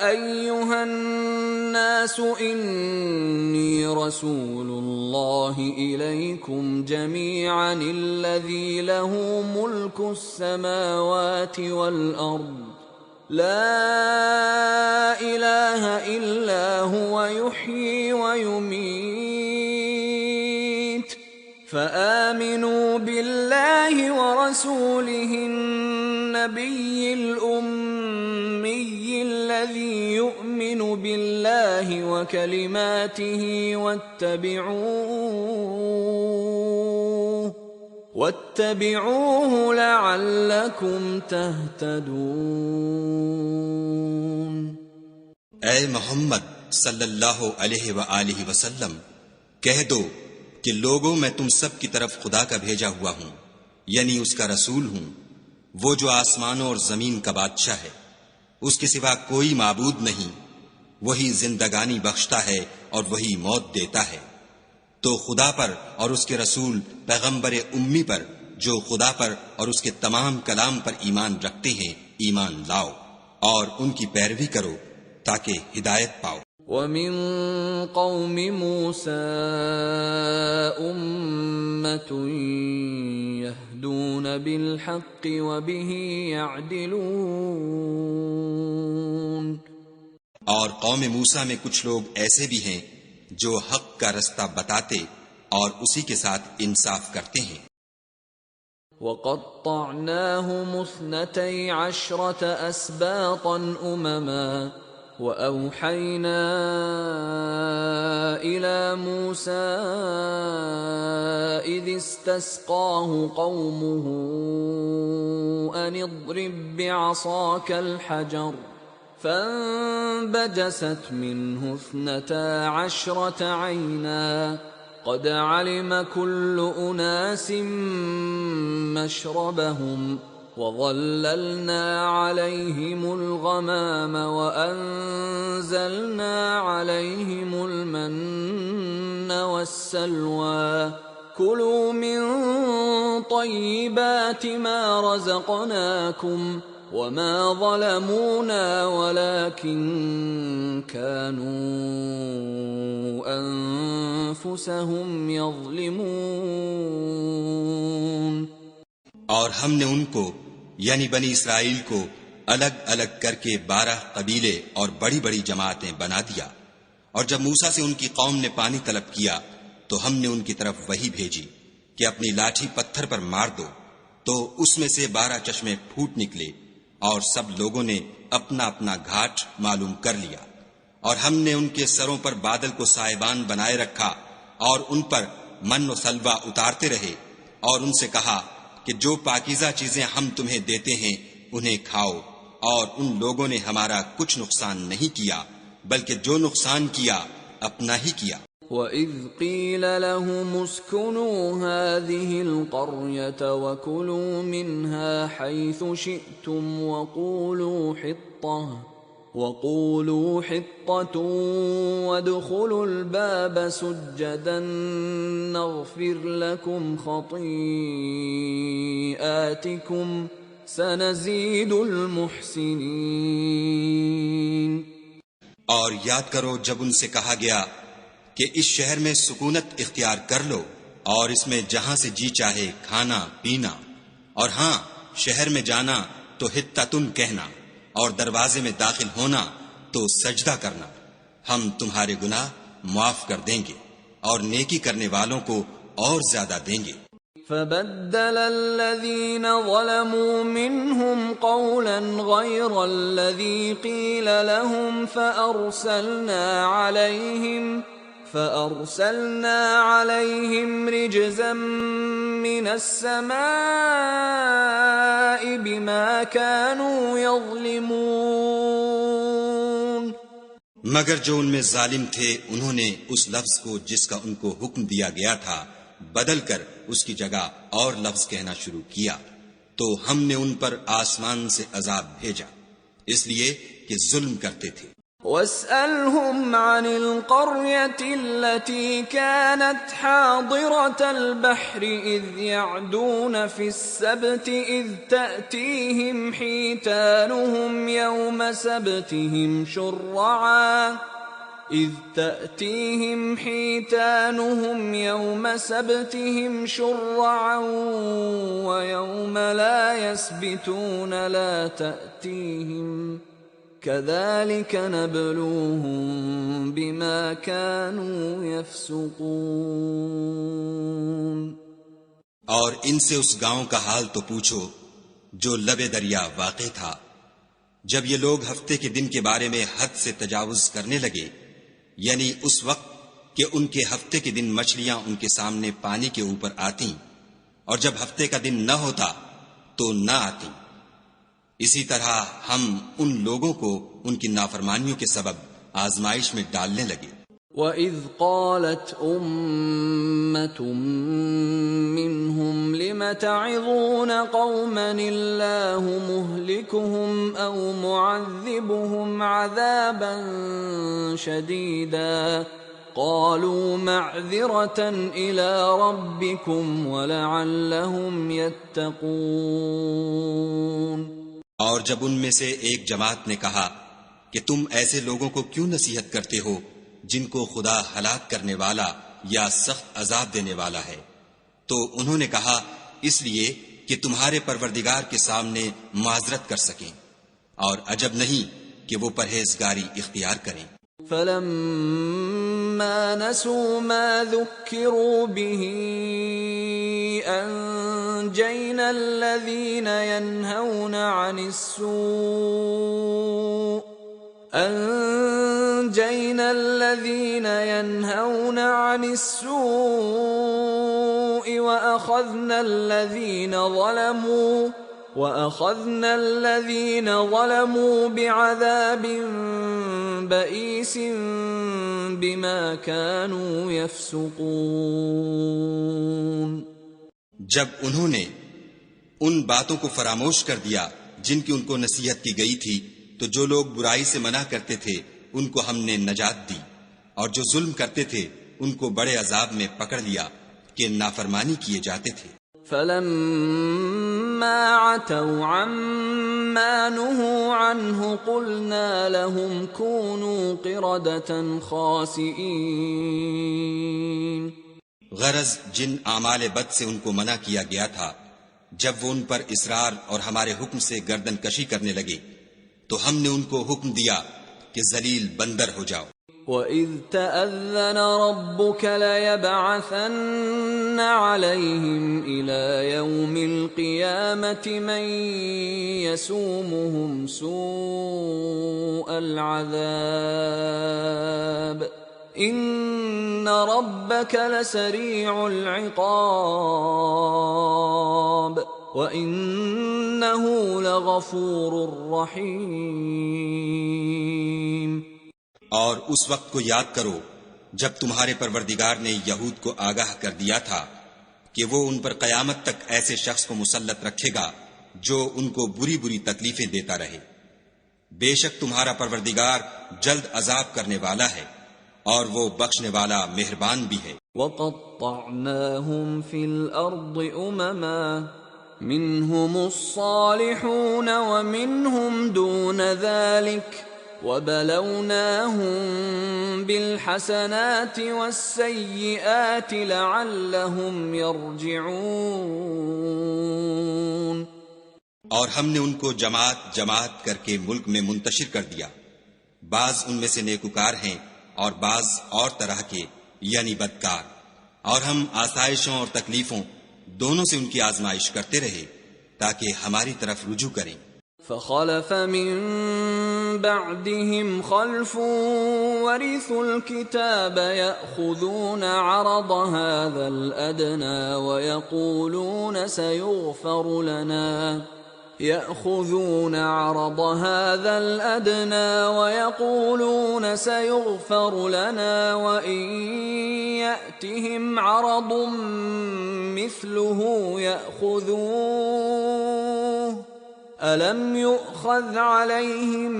أيها الناس إني رسول الله إليكم جميعا الذي له ملك السماوات والأرض لا إله إلا هو يحيي ويميت فآمنوا بالله ورسوله النبي الأمي الذي يؤمن بالله وكلماته واتبعوه لعلكم تهتدون۔ اے محمد صلی اللہ علیہ وآلہ وسلم، کہہ دو کہ لوگوں میں تم سب کی طرف خدا کا بھیجا ہوا ہوں، یعنی اس کا رسول ہوں، وہ جو آسمانوں اور زمین کا بادشاہ ہے، اس کے سوا کوئی معبود نہیں، وہی زندگانی بخشتا ہے اور وہی موت دیتا ہے۔ تو خدا پر اور اس کے رسول پیغمبر امی پر جو خدا پر اور اس کے تمام کلام پر ایمان رکھتے ہیں ایمان لاؤ، اور ان کی پیروی کرو تاکہ ہدایت پاؤ۔ وَمِن قَوْمِ مُوسَىٰ أُمَّةٌ يَهْدُونَ بِالْحَقِّ وَبِهِ يَعْدِلُونَ۔ اور قوم موسیٰ میں کچھ لوگ ایسے بھی ہیں جو حق کا رستہ بتاتے اور اسی کے ساتھ انصاف کرتے ہیں۔ وَقَطَّعْنَاهُمُ 12 أَسْبَاطًا أُمَمًا وَأَوْحَيْنَا إِلَى مُوسَىٰ إِذِ اسْتَسْقَاهُ قَوْمُهُ أَنِ اضْرِب بِّعَصَاكَ الْحَجَرَ فَانبَجَسَتْ مِنْهُ 12 عَيْنًا قَدْ عَلِمَ كُلُّ أُنَاسٍ مَّشْرَبَهُمْ وَظَلَّلْنَا عَلَيْهِمُ الْغَمَامَ وَأَنزَلْنَا عَلَيْهِمُ الْمَنَّ وَالسَّلْوَىٰ كُلُوا مِن طَيِّبَاتِ مَا رَزَقْنَاكُمْ وَمَا ظَلَمُونَا وَلَٰكِن كَانُوا أَنفُسَهُمْ يَظْلِمُونَ۔ اور ہم نے ان کو یعنی بنی اسرائیل کو الگ الگ کر کے 12 قبیلے اور بڑی بڑی جماعتیں بنا دیا، اور جب موسیٰ سے ان کی قوم نے پانی طلب کیا تو ہم نے ان کی طرف وحی بھیجی کہ اپنی لاٹھی پتھر پر مار دو، تو اس میں سے 12 چشمے پھوٹ نکلے، اور سب لوگوں نے اپنا اپنا گھاٹ معلوم کر لیا، اور ہم نے ان کے سروں پر بادل کو سائبان بنائے رکھا اور ان پر من و سلوہ اتارتے رہے، اور ان سے کہا کہ جو پاکیزہ چیزیں ہم تمہیں دیتے ہیں انہیں کھاؤ، اور ان لوگوں نے ہمارا کچھ نقصان نہیں کیا بلکہ جو نقصان کیا اپنا ہی کیا۔ وَإِذْ قِيلَ لَهُمُ اسْكُنُوا هَٰذِهِ الْقَرْيَةَ وَكُلُوا مِنْهَا حَيْثُ شِئْتُمْ وَقُولُوا حِطَّةٌ وَادْخُلُوا الْبَابَ سُجَّدًا نَّغْفِرْ لَكُمْ خَطِيئَاتِكُمْ سَنَزِيدُ الْمُحْسِنِينَ۔ اور یاد کرو جب ان سے کہا گیا کہ اس شہر میں سکونت اختیار کر لو اور اس میں جہاں سے جی چاہے کھانا پینا، اور ہاں شہر میں جانا تو حطتن کہنا، اور دروازے میں داخل ہونا تو سجدہ کرنا، ہم تمہارے گناہ معاف کر دیں گے اور نیکی کرنے والوں کو اور زیادہ دیں گے۔ فَبَدَّلَ الَّذِينَ ظَلَمُوا مِنْهُمْ قَوْلًا غَيْرَ الَّذِي قِيلَ لَهُمْ فَأَرْسَلْنَا عَلَيْهِمْ رِجْزًا مِّنَ السَّمَاءِ بِمَا كَانُوا يَظْلِمُونَ۔ مگر جو ان میں ظالم تھے انہوں نے اس لفظ کو جس کا ان کو حکم دیا گیا تھا بدل کر اس کی جگہ اور لفظ کہنا شروع کیا، تو ہم نے ان پر آسمان سے عذاب بھیجا اس لیے کہ ظلم کرتے تھے۔ وَاسْأَلْهُمْ عَنِ الْقَرْيَةِ الَّتِي كَانَتْ حَاضِرَةَ الْبَحْرِ إِذْ يَعْدُونَ فِي السَّبْتِ إِذْ تَأْتِيهِمْ حِيتَانُهُمْ يَوْمَ سَبْتِهِمْ شُرَّعًا وَيَوْمَ لَا يَسْبِتُونَ لَا تَأْتِيهِمْ كَذَلِكَ نَبْلُوهُمْ بِمَا كَانُوا يَفْسُقُونَ۔ اور ان سے اس گاؤں کا حال تو پوچھو جو لبے دریا واقع تھا، جب یہ لوگ ہفتے کے دن کے بارے میں حد سے تجاوز کرنے لگے، یعنی اس وقت کہ ان کے ہفتے کے دن مچھلیاں ان کے سامنے پانی کے اوپر آتی، اور جب ہفتے کا دن نہ ہوتا تو نہ آتی۔ اسی طرح ہم ان لوگوں کو ان کی نافرمانیوں کے سبب آزمائش میں ڈالنے لگے۔ وَإِذْ قَالَتْ أُمَّةٌ مِّنْهُمْ لِمَ تَعِظُونَ قَوْمًا اللَّهُ مُهْلِكُهُمْ أَوْ مُعَذِّبُهُمْ عَذَابًا شَدِيدًا قَالُوا مَعْذِرَةً إِلَىٰ رَبِّكُمْ وَلَعَلَّهُمْ يَتَّقُونَ۔ اور جب ان میں سے ایک جماعت نے کہا کہ تم ایسے لوگوں کو کیوں نصیحت کرتے ہو جن کو خدا ہلاک کرنے والا یا سخت عذاب دینے والا ہے، تو انہوں نے کہا اس لیے کہ تمہارے پروردگار کے سامنے معذرت کر سکیں، اور عجب نہیں کہ وہ پرہیزگاری اختیار کریں۔ فَلَمَّا فلما نسوا ما ذكروا به أنجينا الذين ينهون عن السوء وأخذنا الذين ظلموا بعذاب بئيس بما كانوا يفسقون. جب انہوں نے ان باتوں کو فراموش کر دیا جن کی ان کو نصیحت کی گئی تھی تو جو لوگ برائی سے منع کرتے تھے ان کو ہم نے نجات دی، اور جو ظلم کرتے تھے ان کو بڑے عذاب میں پکڑ لیا کہ نافرمانی کیے جاتے تھے. فلما عتوا عما نهوا عنه قلنا لهم كونوا قردة خاسئين. غرض جن اعمال بد سے ان کو منع کیا گیا تھا، جب وہ ان پر اصرار اور ہمارے حکم سے گردن کشی کرنے لگے تو ہم نے ان کو حکم دیا کہ ذلیل بندر ہو جاؤ. وَإِذْ تَأَذَّنَ رَبُّكَ لَيَبْعَثَنَّ عَلَيْهِمْ إِلَى يَوْمِ الْقِيَامَةِ مَنْ يَسُومُهُمْ سُوءَ الْعَذَابِ إِنَّ رَبَّكَ لَسَرِيعُ الْعِقَابِ وَإِنَّهُ لَغَفُورٌ رَحِيمٌ. اور اس وقت کو یاد کرو جب تمہارے پروردگار نے یہود کو آگاہ کر دیا تھا کہ وہ ان پر قیامت تک ایسے شخص کو مسلط رکھے گا جو ان کو بری بری تکلیفیں دیتا رہے. بے شک تمہارا پروردگار جلد عذاب کرنے والا ہے اور وہ بخشنے والا مہربان بھی ہے. وَقَطَّعْنَاهُمْ فِي الْأَرْضِ أُمَمًا مِّنْهُمُ الصَّالِحُونَ وَمِنْهُمْ دُونَ ذَلِكَ وَبَلَوْنَاهُمْ بِالْحَسَنَاتِ وَالسَّيِّئَاتِ لَعَلَّهُمْ يَرْجِعُونَ. اور ہم نے ان کو جماعت جماعت کر کے ملک میں منتشر کر دیا، بعض ان میں سے نیکوکار ہیں اور بعض اور طرح کے یعنی بدکار، اور ہم آسائشوں اور تکلیفوں دونوں سے ان کی آزمائش کرتے رہے تاکہ ہماری طرف رجوع کریں. فخلف من بعدهم خلف ورثوا الكتاب يأخذون عرض هذا الأدنى ويقولون سيغفر لنا وإن يأتهم عرض مثله يأخذوه أَلَمْ يُؤْخَذْ عَلَيْهِمْ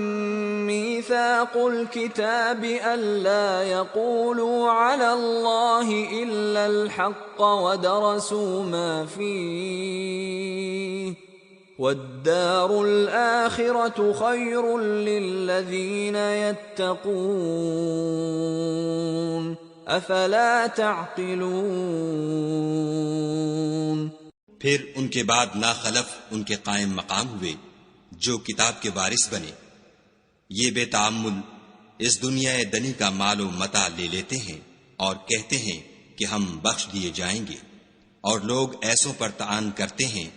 مِيثَاقُ الْكِتَابِ أَلَّا يَقُولُوا عَلَى اللَّهِ إِلَّا الْحَقَّ وَدَرَسُوا مَا فِيهِ وَالدَّارُ الْآخِرَةُ خَيْرٌ لِّلَّذِينَ يَتَّقُونَ أَفَلَا تَعْقِلُونَ. پھر ان کے بعد ناخلف ان کے قائم مقام ہوئے جو کتاب کے وارث بنے. یہ بے تعمل اس دنیا دنی کا مال و متاع لے لیتے ہیں اور کہتے ہیں کہ ہم بخش دیے جائیں گے، اور لوگ ایسوں پر طعن کرتے ہیں.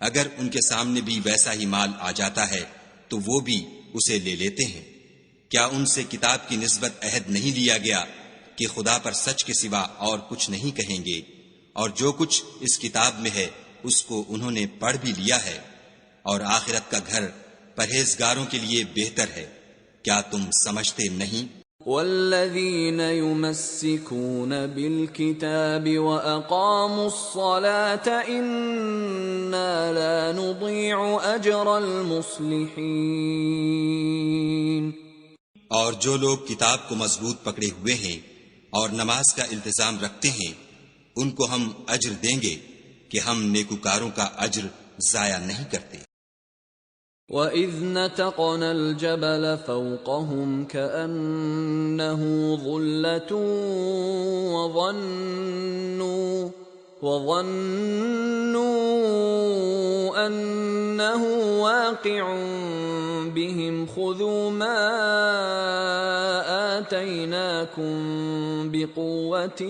اگر ان کے سامنے بھی ویسا ہی مال آ جاتا ہے تو وہ بھی اسے لے لیتے ہیں. کیا ان سے کتاب کی نسبت عہد نہیں لیا گیا کہ خدا پر سچ کے سوا اور کچھ نہیں کہیں گے، اور جو کچھ اس کتاب میں ہے اس کو انہوں نے پڑھ بھی لیا ہے، اور آخرت کا گھر پرہیزگاروں کے لیے بہتر ہے. کیا تم سمجھتے نہیں؟ والذین یمسکون بالکتاب واقاموا الصلاة انا لا نضیع اجر المصلحین. اور جو لوگ کتاب کو مضبوط پکڑے ہوئے ہیں اور نماز کا التزام رکھتے ہیں ان کو ہم اجر دیں گے کہ ہم نیکوکاروں کا اجر ضائع نہیں کرتے. وَإِذْ نَتَقْنَا الْجَبَلَ فَوْقَهُمْ كَأَنَّهُ ظُلَّةٌ وظنوا أنه واقع بهم خذوا ما آتيناكم بقوة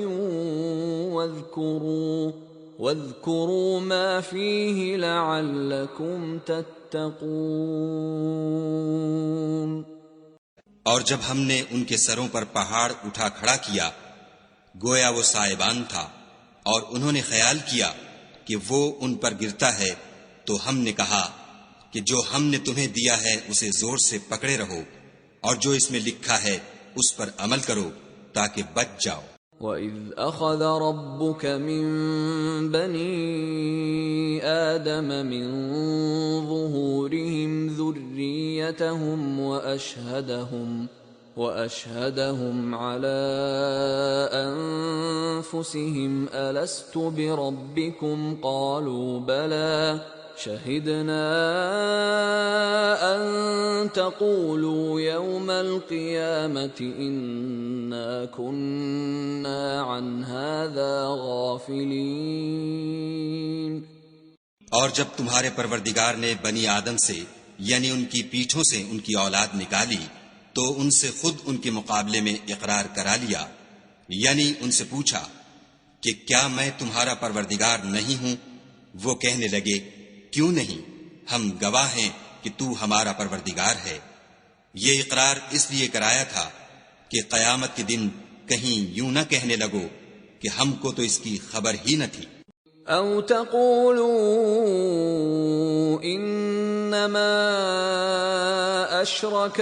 واذكروا ما فيه لعلكم تتقون۔ اور جب ہم نے ان کے سروں پر پہاڑ اٹھا کھڑا کیا گویا وہ سائبان تھا، اور انہوں نے خیال کیا کہ وہ ان پر گرتا ہے، تو ہم نے کہا کہ جو ہم نے تمہیں دیا ہے اسے زور سے پکڑے رہو، اور جو اس میں لکھا ہے اس پر عمل کرو تاکہ بچ جاؤ۔ وَإِذْ أَخَذَ رَبُّكَ مِنْ بَنِي آدَمَ مِنْ ظُهُورِهِمْ ذُرِّيَّتَهُمْ وَأَشْهَدَهُمْ عَلَىٰ أَنفُسِهِمْ أَلَسْتُ بِرَبِّكُمْ قَالُوا بَلَىٰ شَهِدْنَا أَن تَقُولُوا يَوْمَ الْقِيَامَةِ إِنَّا كُنَّا عَنْ هَٰذَا غَافِلِينَ۔ اور جب تمہارے پروردگار نے بنی آدم سے یعنی ان کی پیٹھوں سے ان کی اولاد نکالی تو ان سے خود ان کے مقابلے میں اقرار کرا لیا، یعنی ان سے پوچھا کہ کیا میں تمہارا پروردگار نہیں ہوں؟ وہ کہنے لگے کیوں نہیں، ہم گواہ ہیں کہ تو ہمارا پروردگار ہے۔ یہ اقرار اس لیے کرایا تھا کہ قیامت کے دن کہیں یوں نہ کہنے لگو کہ ہم کو تو اس کی خبر ہی نہ تھی۔ او تقولوا انما اشرك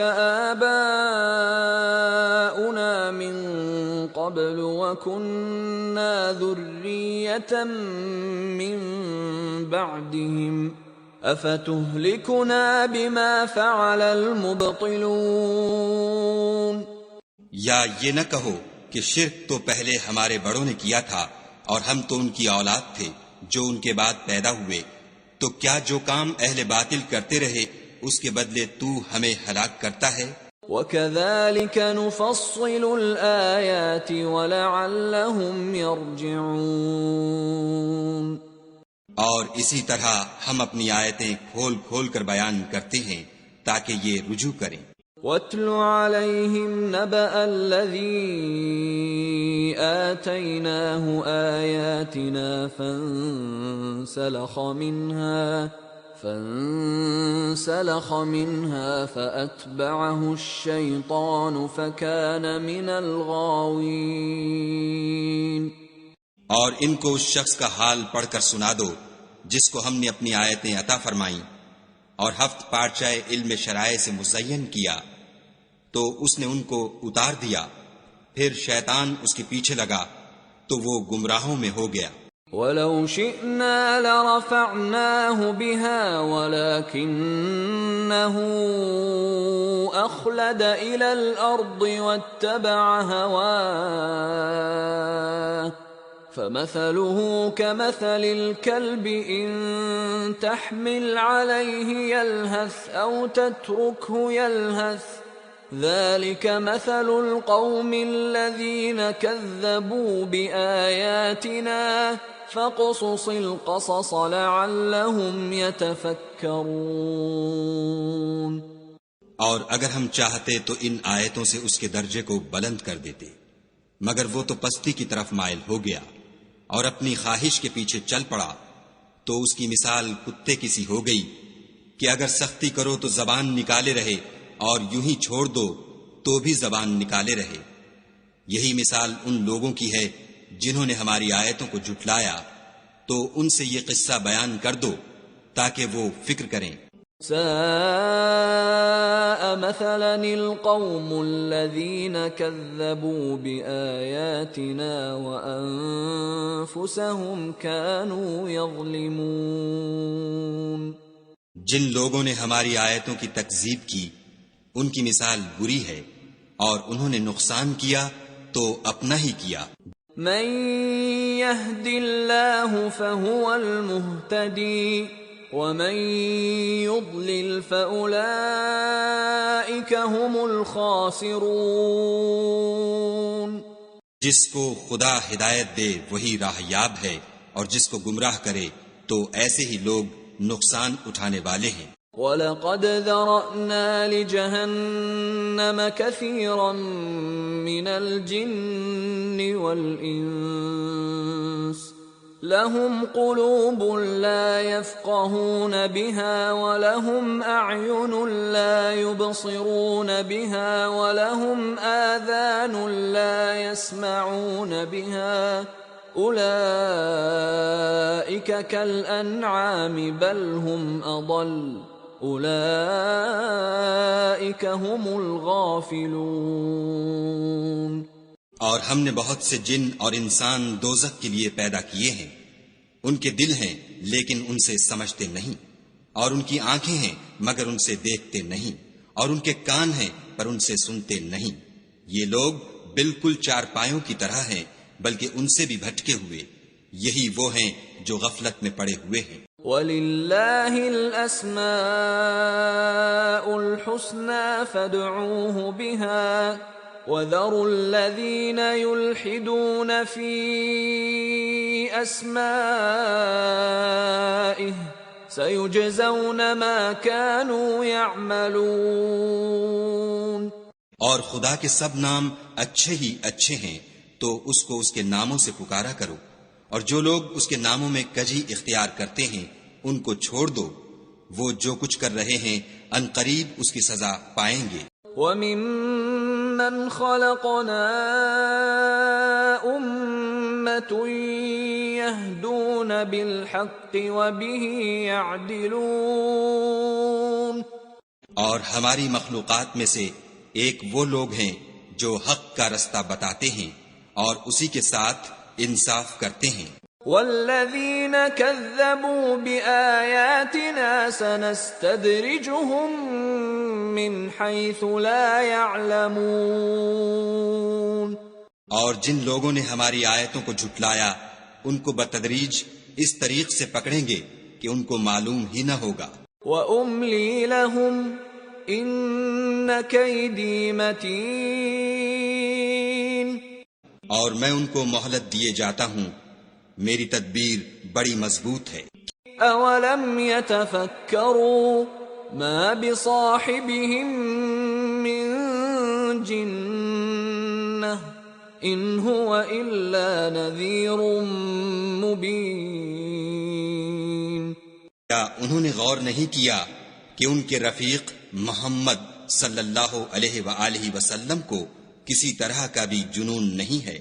آباؤنا من قبل وكنا ذرية من بعدهم افتهلكنا بما فعل المبطلون۔ یا یہ نہ کہو کہ شرک تو پہلے ہمارے بڑوں نے کیا تھا اور ہم تو ان کی اولاد تھے جو ان کے بعد پیدا ہوئے، تو کیا جو کام اہل باطل کرتے رہے اس کے بدلے تو ہمیں ہلاک کرتا ہے؟ وَكَذَلِكَ نُفَصِّلُ الْآيَاتِ وَلَعَلَّهُمْ يَرْجِعُونَ۔ اور اسی طرح ہم اپنی آیتیں کھول کھول کر بیان کرتے ہیں تاکہ یہ رجوع کریں۔ وَاتْلُ عَلَيْهِمْ نَبَأَ الَّذِي آتَيْنَاهُ آيَاتِنَا فَانسَلَخَ مِنْهَا فَأَتْبَعَهُ الشَّيْطَانُ فَكَانَ مِنَ الْغَاوِينَ۔ اور ان کو اس شخص کا حال پڑھ کر سنا دو جس کو ہم نے اپنی آیتیں عطا فرمائیں اور ہفت پارچہ علم شرائع سے مزین کیا، تو اس نے ان کو اتار دیا، پھر شیطان اس کے پیچھے لگا تو وہ گمراہوں میں ہو گیا۔ وَلَوْ شِئْنَا لَرَفَعْنَاهُ بِهَا وَلَكِنَّهُ أَخْلَدَ إِلَى الْأَرْضِ وَاتَّبَعَ هَوَاهُ فَمَثَلُهُ كَمَثَلِ الْكَلْبِ إِن تَحْمِلْ عَلَيْهِ يَلْهَثْ أَوْ تَتْرُكْهُ يَلْهَث ذَلِكَ مَثَلُ الْقَوْمِ الَّذِينَ كَذَّبُوا بِآيَاتِنَا فَاقْصُصِ الْقَصَصَ لَعَلَّهُمْ يَتَفَكَّرُونَ۔ اور اگر ہم چاہتے تو ان آیتوں سے اس کے درجے کو بلند کر دیتے، مگر وہ تو پستی کی طرف مائل ہو گیا اور اپنی خواہش کے پیچھے چل پڑا، تو اس کی مثال کتے کی سی ہو گئی کہ اگر سختی کرو تو زبان نکالے رہے اور یوں ہی چھوڑ دو تو بھی زبان نکالے رہے۔ یہی مثال ان لوگوں کی ہے جنہوں نے ہماری آیتوں کو جھٹلایا، تو ان سے یہ قصہ بیان کر دو تاکہ وہ فکر کریں۔ ساء مثلا القوم الذين كذبوا بآياتنا وأنفسهم كانوا يظلمون۔ جن لوگوں نے ہماری آیتوں کی تکذیب کی ان کی مثال بری ہے اور انہوں نے نقصان کیا تو اپنا ہی کیا۔ من يهد الله فهو المهتدي ومن يضلل فأولئك هم الخاسرون۔ جس کو خدا ہدایت دے وہی راہ یاب ہے اور جس کو گمراہ کرے تو ایسے ہی لوگ نقصان اٹھانے والے ہیں۔ وَلَقَدْ ذَرَأْنَا لِجَهَنَّمَ كَثِيرًا مِنَ الْجِنِّ وَالْإِنسِ لَهُمْ قُلُوبٌ لَا يَفْقَهُونَ بِهَا وَلَهُمْ أَعْيُنٌ لَا يُبْصِرُونَ بِهَا وَلَهُمْ آذَانٌ لَا يَسْمَعُونَ بِهَا أُولَئِكَ كَالْأَنْعَامِ بَلْ هُمْ أَضَلُّ أُولَئِكَ هُمُ الْغَافِلُونَ۔ اور ہم نے بہت سے جن اور انسان دوزخ کے لیے پیدا کیے ہیں، ان کے دل ہیں لیکن ان سے سمجھتے نہیں، اور ان کی آنکھیں ہیں مگر ان سے دیکھتے نہیں، اور ان کے کان ہیں پر ان سے سنتے نہیں۔ یہ لوگ بالکل چارپایوں کی طرح ہیں بلکہ ان سے بھی بھٹکے ہوئے، یہی وہ ہیں جو غفلت میں پڑے ہوئے ہیں۔ وَلِلَّهِ الْأَسْمَاءُ الْحُسْنَى فَادْعُوهُ بِهَا وَذَرُوا الَّذِينَ يُلْحِدُونَ فِي أَسْمَائِهِ سَيُجْزَوْنَ مَا كَانُوا يَعْمَلُونَ۔ اور خدا کے سب نام اچھے ہی اچھے ہیں تو اس کو اس کے ناموں سے پکارا کرو، اور جو لوگ اس کے ناموں میں کجی اختیار کرتے ہیں ان کو چھوڑ دو، وہ جو کچھ کر رہے ہیں عنقریب اس کی سزا پائیں گے۔ وَمِمَّنْ خَلَقْنَا أُمَّةٌ يَهْدُونَ بِالْحَقِّ وَبِهِ يَعْدِلُونَ۔ اور ہماری مخلوقات میں سے ایک وہ لوگ ہیں جو حق کا رستہ بتاتے ہیں اور اسی کے ساتھ انصاف کرتے ہیں۔ وَالَّذِينَ كَذَّبُوا بِآيَاتِنَا سَنَسْتَدْرِجُهُم مِّنْ حَيْثُ لَا يَعْلَمُونَ۔ اور جن لوگوں نے ہماری آیتوں کو جھٹلایا ان کو بتدریج اس طریق سے پکڑیں گے کہ ان کو معلوم ہی نہ ہوگا۔ وَأُمْلِي لَهُمْ إِنَّ كَيْدِي مَتِينٌ۔ اور میں ان کو مہلت دیے جاتا ہوں، میری تدبیر بڑی مضبوط ہے۔ أَوَلَمْ يَتَفَكَّرُوا مَا بِصَاحِبِهِم مِّن جِنَّةٍ إِنْ هُوَ إِلَّا نَذِيرٌ مُبِينٌ۔ کیا انہوں نے غور نہیں کیا کہ ان کے رفیق محمد صلی اللہ علیہ وآلہ وسلم کو کسی طرح کا بھی جنون نہیں ہے،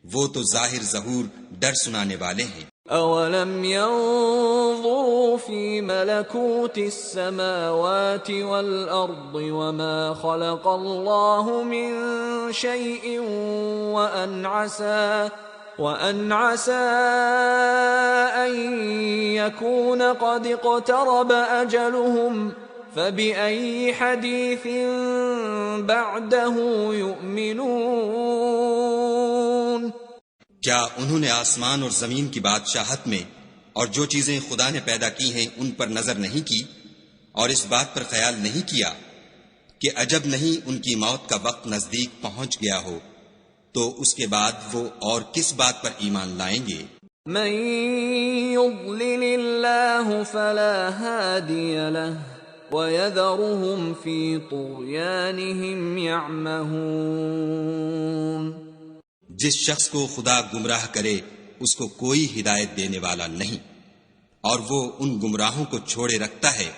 وہ تو ظاہر ظہور ڈر سنانے والے ہیں۔ أَوَلَمْ يَنظُرُوا فِي مَلَكُوتِ السَّمَاوَاتِ وَالْأَرْضِ وَمَا خَلَقَ اللَّهُ مِن شَيْءٍ وَأَنْ عَسَىٰ أَن يَكُونَ قَدِ اقْتَرَبَ أَجَلُهُمْ فَبِأَيِّ حَدِيثٍ بَعْدَهُ يُؤْمِنُونَ۔ کیا انہوں نے آسمان اور زمین کی بادشاہت میں اور جو چیزیں خدا نے پیدا کی ہیں ان پر نظر نہیں کی، اور اس بات پر خیال نہیں کیا کہ عجب نہیں ان کی موت کا وقت نزدیک پہنچ گیا ہو تو اس کے بعد وہ اور کس بات پر ایمان لائیں گے؟ مَن يُضْلِلِ اللَّهُ فَلَا هَادِيَ لَهُ وَيَذَرُهُمْ فِي طُغْيَانِهِمْ يَعْمَهُونَ۔ جس شخص کو خدا گمراہ کرے اس کو کوئی ہدایت دینے والا نہیں، اور وہ ان گمراہوں کو چھوڑے رکھتا ہے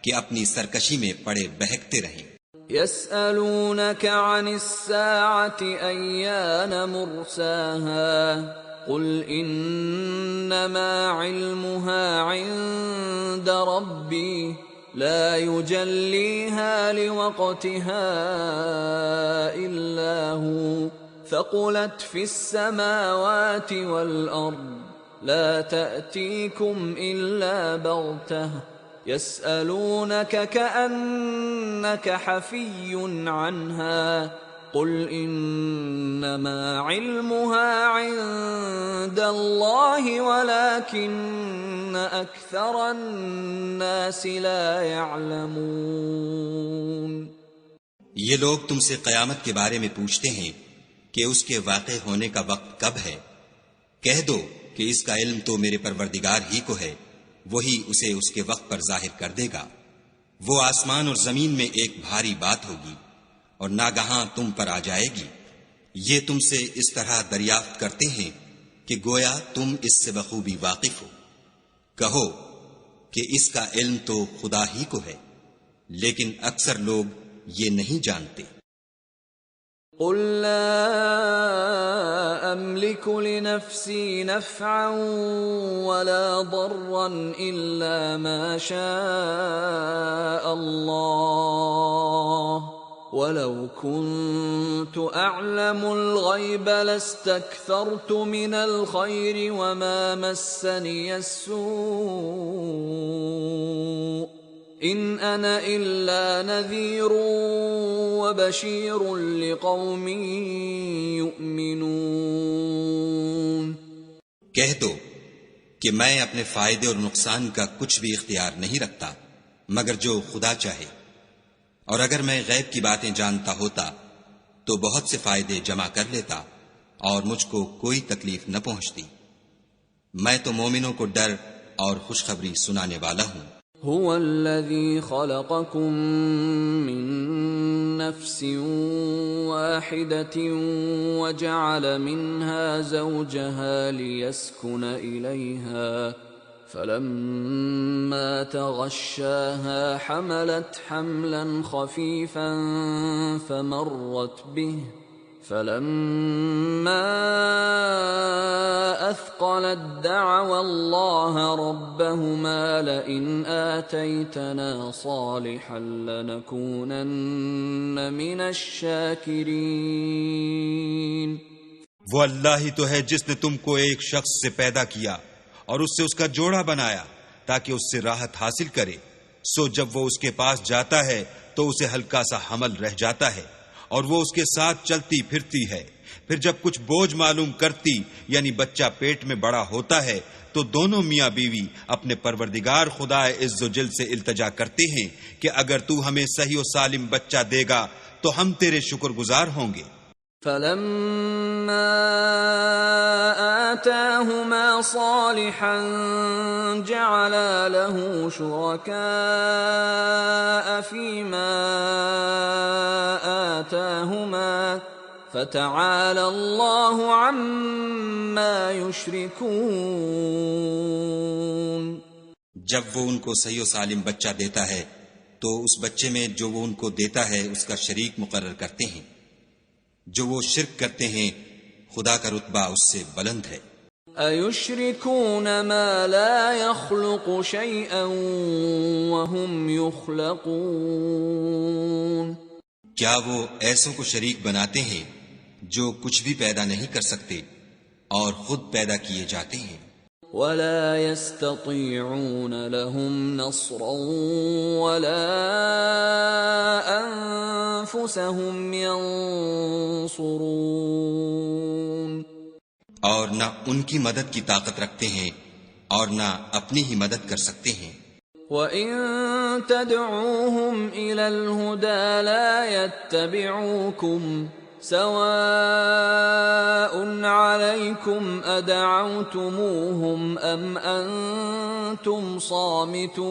کہ اپنی سرکشی میں پڑے بہکتے رہیں۔ يَسْأَلُونَكَ عَنِ السَّاعَةِ أَيَّانَ مُرْسَاهَا قُلْ إِنَّمَا عِلْمُهَا عِندَ رَبِّي لَا يُجَلِّيهَا لِوَقْتِهَا إِلَّا هُوَ ثَقُلَتْ فِي السَّمَاوَاتِ وَالْأَرْضِ لَا تَأْتِيكُمْ إِلَّا بَغْتَةً يَسْأَلُونَكَ كَأَنَّكَ حَفِيٌّ عَنْهَا قُلْ إِنَّمَا عِلْمُهَا عِندَ اللَّهِ وَلَكِنَّ أَكْثَرَ النَّاسِ لَا يَعْلَمُونَ۔ یہ لوگ تم سے قیامت کے بارے میں پوچھتے ہیں کہ اس کے واقع ہونے کا وقت کب ہے؟ کہہ دو کہ اس کا علم تو میرے پروردگار ہی کو ہے، وہی اسے اس کے وقت پر ظاہر کر دے گا۔ وہ آسمان اور زمین میں ایک بھاری بات ہوگی اور ناگہاں تم پر آ جائے گی۔ یہ تم سے اس طرح دریافت کرتے ہیں کہ گویا تم اس سے بخوبی واقف ہو۔ کہو کہ اس کا علم تو خدا ہی کو ہے، لیکن اکثر لوگ یہ نہیں جانتے۔ قل لا أملك لنفسي نفعا ولا ضرا إلا ما شاء الله ولو كنت أعلم الغيب لاستكثرت من الخير وما مسني السوء إن أنا إلا نذير وبشير لقوم يؤمنون۔ کہہ دو کہ میں اپنے فائدے اور نقصان کا کچھ بھی اختیار نہیں رکھتا مگر جو خدا چاہے، اور اگر میں غیب کی باتیں جانتا ہوتا تو بہت سے فائدے جمع کر لیتا اور مجھ کو کوئی تکلیف نہ پہنچتی۔ میں تو مومنوں کو ڈر اور خوشخبری سنانے والا ہوں۔ هو الذي خلقكم من نفس واحدة وجعل منها زوجها ليسكن إليها فلما تغشاها حملت حملا خفيفا فمرت به فلما أثقلت دعوا الله ربهما لئن آتيتنا صالحا لنكونن من الشاكرين۔ وہ اللہ ہی تو ہے جس نے تم کو ایک شخص سے پیدا کیا اور اس سے اس کا جوڑا بنایا تاکہ اس سے راحت حاصل کرے، سو جب وہ اس کے پاس جاتا ہے تو اسے ہلکا سا حمل رہ جاتا ہے اور وہ اس کے ساتھ چلتی پھرتی ہے۔ پھر جب کچھ بوجھ معلوم کرتی یعنی بچہ پیٹ میں بڑا ہوتا ہے تو دونوں میاں بیوی اپنے پروردگار خدا عز و جل سے التجا کرتے ہیں کہ اگر تو ہمیں صحیح و سالم بچہ دے گا تو ہم تیرے شکر گزار ہوں گے۔ فلما آتاهما صالحا جعلا له شركاء فيما آتاهما فتعالى الله عما يشركون۔ جب وہ ان کو صحیح و سالم بچہ دیتا ہے تو اس بچے میں جو وہ ان کو دیتا ہے اس کا شریک مقرر کرتے ہیں۔ جو وہ شرک کرتے ہیں خدا کا رتبہ اس سے بلند ہے۔ أَيُشْرِكُونَ مَا لَا يَخْلُقُ شَيْئًا وَهُمْ يُخْلَقُونَ۔ کیا وہ ایسوں کو شریک بناتے ہیں جو کچھ بھی پیدا نہیں کر سکتے اور خود پیدا کیے جاتے ہیں؟ وَلَا يَسْتَطِيعُونَ لَهُمْ نَصْرًا وَلَا أَنفُسَهُمْ يَنصُرُونَ۔ اور نہ ان کی مدد کی طاقت رکھتے ہیں اور نہ اپنی ہی مدد کر سکتے ہیں۔ وَإِن تَدْعُوهُمْ إِلَى الْهُدَى لَا يَتَّبِعُوكُمْ سَوَاءٌ عَلَيْكُمْ أَدَعَوْتُمُوهُمْ أَمْ أَنْتُمْ صَامِتُونَ۔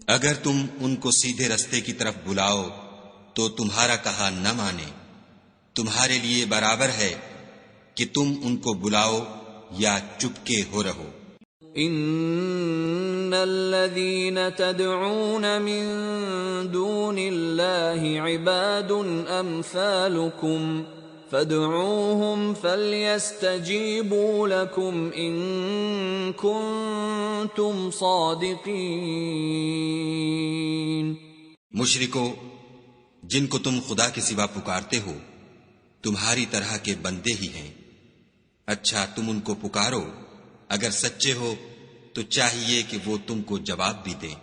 اگر تم ان کو سیدھے رستے کی طرف بلاؤ تو تمہارا کہا نہ مانے، تمہارے لیے برابر ہے کہ تم ان کو بلاؤ یا چپکے ہو رہو۔ ان الذين تدعون من دون الله عباد امثالكم فادعوهم فليستجيبوا لكم ان كنتم صادقين۔ مشرکو، جن کو تم خدا کے سوا پکارتے ہو تمہاری طرح کے بندے ہی ہیں، اچھا تم ان کو پکارو، اگر سچے ہو تو چاہیے کہ وہ تم کو جواب بھی دیں۔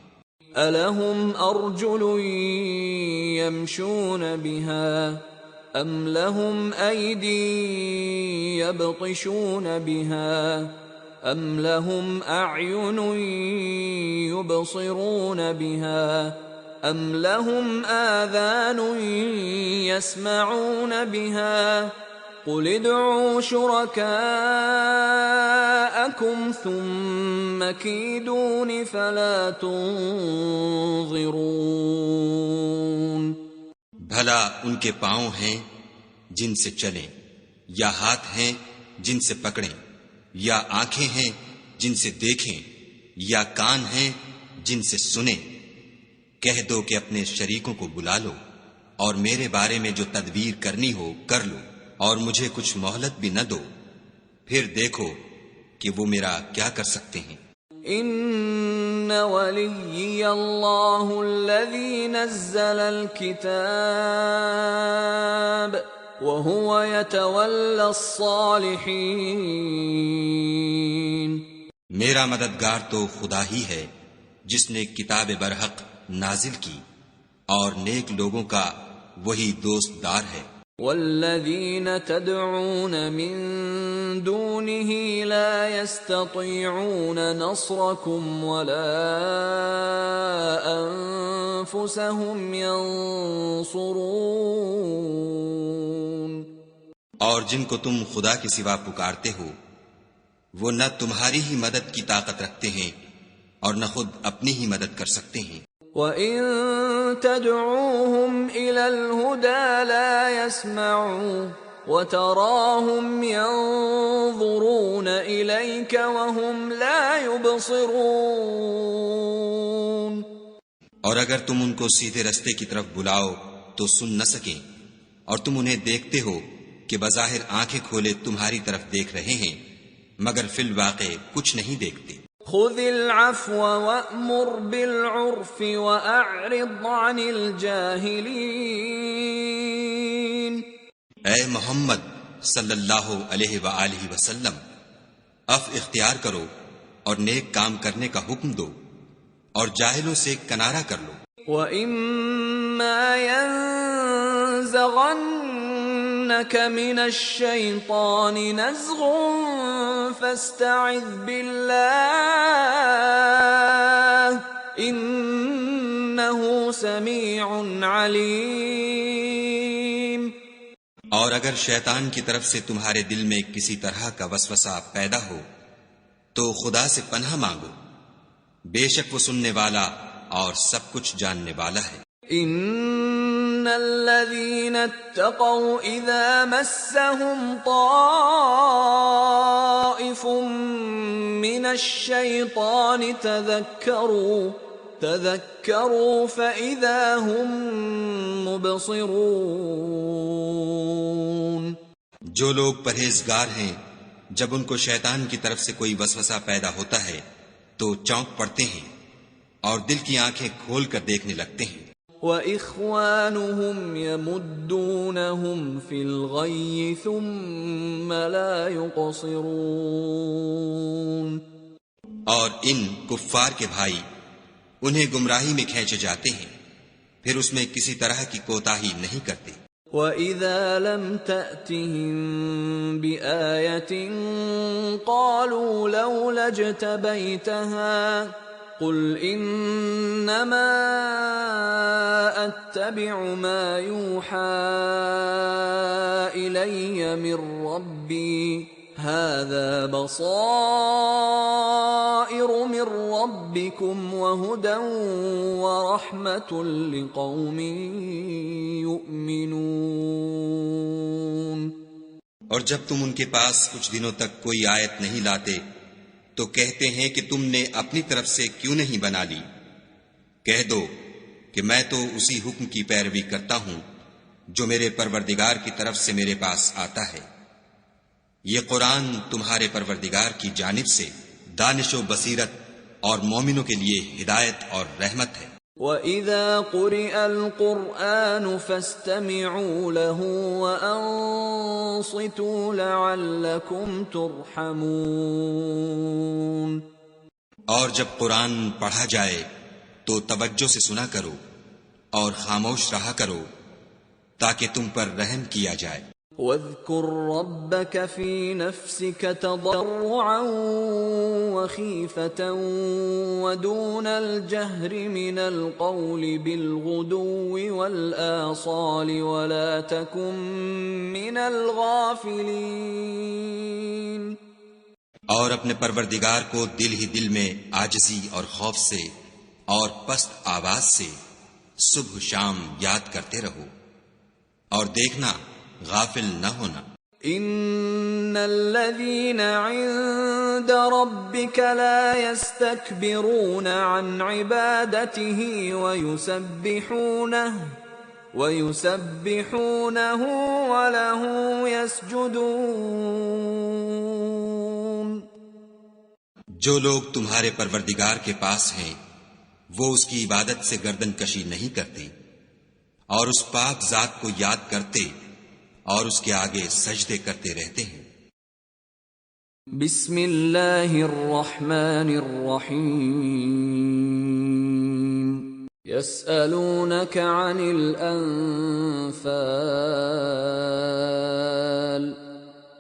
أَلَهُمْ أَرْجُلٌ يَمْشُونَ بِهَا أَمْ لَهُمْ أَيْدِي يَبْطِشُونَ بِهَا أَمْ لَهُمْ أَعْيُنٌ يُبْصِرُونَ بِهَا أَمْ لَهُمْ آذَانٌ يَسْمَعُونَ بِهَا قل ادعوا شركاءكم ثم كيدون فلا تنظرون۔ بھلا ان کے پاؤں ہیں جن سے چلیں، یا ہاتھ ہیں جن سے پکڑیں، یا آنکھیں ہیں جن سے دیکھیں، یا کان ہیں جن سے سنیں؟ کہہ دو کہ اپنے شریکوں کو بلا لو اور میرے بارے میں جو تدبیر کرنی ہو کر لو، اور مجھے کچھ مہلت بھی نہ دو، پھر دیکھو کہ وہ میرا کیا کر سکتے ہیں۔ ان ولی اللہ الذی نزل الکتاب وهو يتولى الصالحین۔ میرا مددگار تو خدا ہی ہے جس نے کتاب برحق نازل کی، اور نیک لوگوں کا وہی دوست دار ہے۔ والذین تدعون من دونه لا يستطيعون نصركم ولا انفسهم ينصرون۔ اور جن کو تم خدا کے سوا پکارتے ہو وہ نہ تمہاری ہی مدد کی طاقت رکھتے ہیں اور نہ خود اپنی ہی مدد کر سکتے ہیں۔ وَإِن تَدْعُوهُمْ إِلَى الْهُدَى لَا يَسْمَعُوا وَتَرَاهُمْ يَنظُرُونَ إِلَيْكَ وَهُمْ لَا يُبْصِرُونَ۔ اور اگر تم ان کو سیدھے رستے کی طرف بلاؤ تو سن نہ سکیں، اور تم انہیں دیکھتے ہو کہ بظاہر آنکھیں کھولے تمہاری طرف دیکھ رہے ہیں مگر فی الواقع کچھ نہیں دیکھتے۔ خذ العفو وأمر بالعرف وأعرض عن الجاہلین۔ اے محمد صلی اللہ علیہ وآلہ وسلم، عفو اختیار کرو اور نیک کام کرنے کا حکم دو اور جاہلوں سے کنارہ کر لو۔ وَإِمَّا يَنزَغَنَّكَ مِنَ الشَّيْطَانِ نَزْغٌ فَاسْتَعِذْ بِاللَّهِ إِنَّهُ سَمِيعٌ عَلِيمٌ۔ اور اگر شیطان کی طرف سے تمہارے دل میں کسی طرح کا وسوسہ پیدا ہو تو خدا سے پناہ مانگو، بے شک وہ سننے والا اور سب کچھ جاننے والا ہے۔ ان الذين اتقوا اذا مسهم طائف من الشيطان تذكروا فاذا هم مبصرون۔ جو لوگ پرہیزگار ہیں جب ان کو شیطان کی طرف سے کوئی وسوسہ پیدا ہوتا ہے تو چونک پڑتے ہیں اور دل کی آنکھیں کھول کر دیکھنے لگتے ہیں۔ وَإِخْوَانُهُمْ يَمُدُّونَهُمْ فِي الْغَيِّ ثُمَّ لَا يُقْصِرُونَ۔ اور ان کفار کے بھائی انہیں گمراہی میں کھینچے جاتے ہیں، پھر اس میں کسی طرح کی کوتاہی نہیں کرتے۔ وَإِذَا لَمْ تَأْتِهِمْ بِآيَةٍ قَالُوا لَوْلَا اجْتَبَيْتَهَا قُلْ إِنَّمَا أَتَّبِعُ مَا يُوحَى إِلَيَّ مِنْ رَبِّي هَذَا بَصَائِرُ مِنْ رَبِّكُمْ وَهُدًى وَرَحْمَةٌ لِقَوْمٍ يُؤْمِنُونَ۔ اور جب تم ان کے پاس کچھ دنوں تک کوئی آیت نہیں لاتے تو کہتے ہیں کہ تم نے اپنی طرف سے کیوں نہیں بنا لی۔ کہہ دو کہ میں تو اسی حکم کی پیروی کرتا ہوں جو میرے پروردگار کی طرف سے میرے پاس آتا ہے۔ یہ قرآن تمہارے پروردگار کی جانب سے دانش و بصیرت اور مومنوں کے لیے ہدایت اور رحمت ہے۔ وَإِذَا قُرِئَ الْقُرْآنُ فَاسْتَمِعُوا لَهُ وَأَنصِتُوا لَعَلَّكُمْ تُرْحَمُونَ۔ اور جب قرآن پڑھا جائے تو توجہ سے سنا کرو اور خاموش رہا کرو تاکہ تم پر رحم کیا جائے۔ واذكر ربك في نفسك تضرعا وخيفة ودون الجهر من القول بالغدو والآصال ولا تكن من الغافلين. اور اپنے پروردگار کو دل ہی دل میں عاجزی اور خوف سے اور پست آواز سے صبح شام یاد کرتے رہو، اور دیکھنا غافل نہ ہونا. ان الذين عند ربك لا يستكبرون عن عبادته ويسبحونه وله يسجدون. جو لوگ تمہارے پروردگار کے پاس ہیں وہ اس کی عبادت سے گردن کشی نہیں کرتے اور اس پاک ذات کو یاد کرتے اور اس کے آگے سجدے کرتے رہتے ہیں. بسم اللہ الرحمن الرحیم. يسألونك عن الأنفال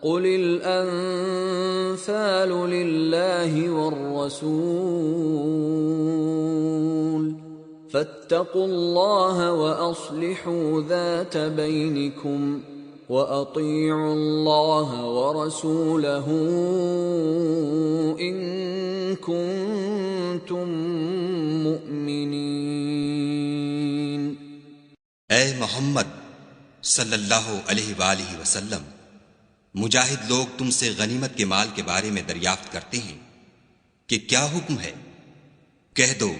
قل الأنفال لله والرسول فاتقوا الله وأصلحوا ذات بينكم وَأَطِيعُوا اللَّهَ وَرَسُولَهُ إِن كُنتُم مُّؤْمِنِينَ. اے محمد صلی اللہ علیہ وآلہ وسلم، مجاہد لوگ تم سے غنیمت کے مال کے بارے میں دریافت کرتے ہیں کہ کیا حکم ہے. کہہ دو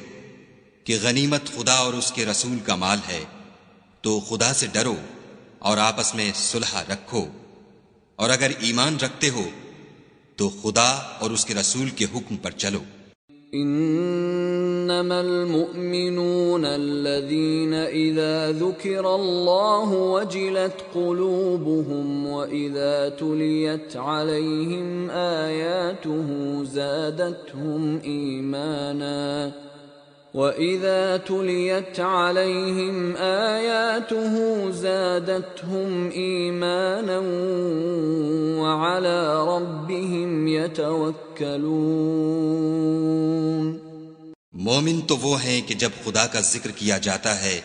کہ غنیمت خدا اور اس کے رسول کا مال ہے، تو خدا سے ڈرو اور آپس میں صلح رکھو، اور اگر ایمان رکھتے ہو تو خدا اور اس کے رسول کے حکم پر چلو. انما المؤمنون الذين اذا ذكر الله وجلت قلوبهم واذا تليت عليهم آياته زادتهم ايمانا وَإِذَا تُلِيَتْ عَلَيْهِمْ آيَاتُهُ زَادَتْهُمْ إِيمَانًا وَعَلَى رَبِّهِمْ يَتَوَكَّلُونَ. مومن تو وہ ہیں کہ جب خدا کا ذکر کیا جاتا ہے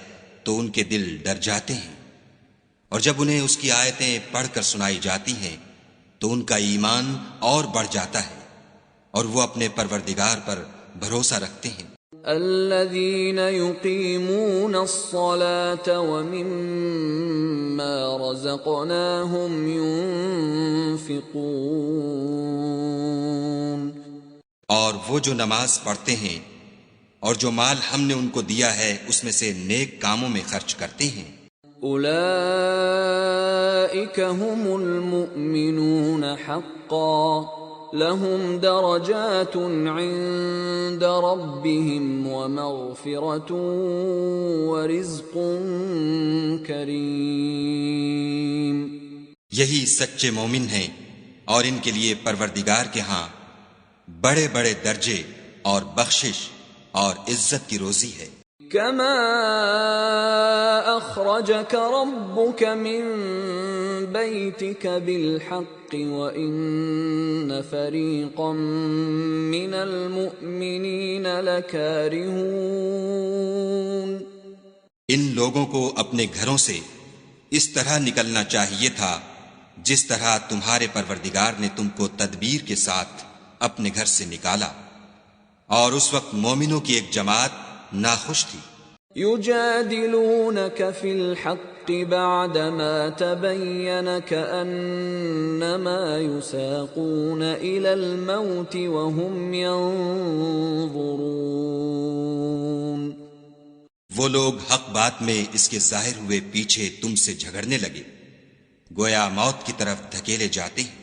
تو ان کے دل ڈر جاتے ہیں، اور جب انہیں اس کی آیتیں پڑھ کر سنائی جاتی ہیں تو ان کا ایمان اور بڑھ جاتا ہے، اور وہ اپنے پروردگار پر بھروسہ رکھتے ہیں. الذين يقيمون الصلاة ومما رزقناهم ينفقون. اور وہ جو نماز پڑھتے ہیں اور جو مال ہم نے ان کو دیا ہے اس میں سے نیک کاموں میں خرچ کرتے ہیں. اولئك هم المؤمنون حقا لهم درجات عند ربهم ومغفرة ورزق کریم. یہی سچے مومن ہیں، اور ان کے لیے پروردگار کے ہاں بڑے بڑے درجے اور بخشش اور عزت کی روزی ہے. كما أخرجك ربك من بيتك بالحق وإن فريقا من المؤمنين لكارهون. ان لوگوں کو اپنے گھروں سے اس طرح نکلنا چاہیے تھا جس طرح تمہارے پروردگار نے تم کو تدبیر کے ساتھ اپنے گھر سے نکالا، اور اس وقت مومنوں کی ایک جماعت ناخوش تھی. يجادلونك في الحق بعدما تبين كأنما يساقون إلى الموت وهم ينظرون. وہ لوگ حق بات میں اس کے ظاہر ہوئے پیچھے تم سے جھگڑنے لگے، گویا موت کی طرف دھکیلے جاتے ہیں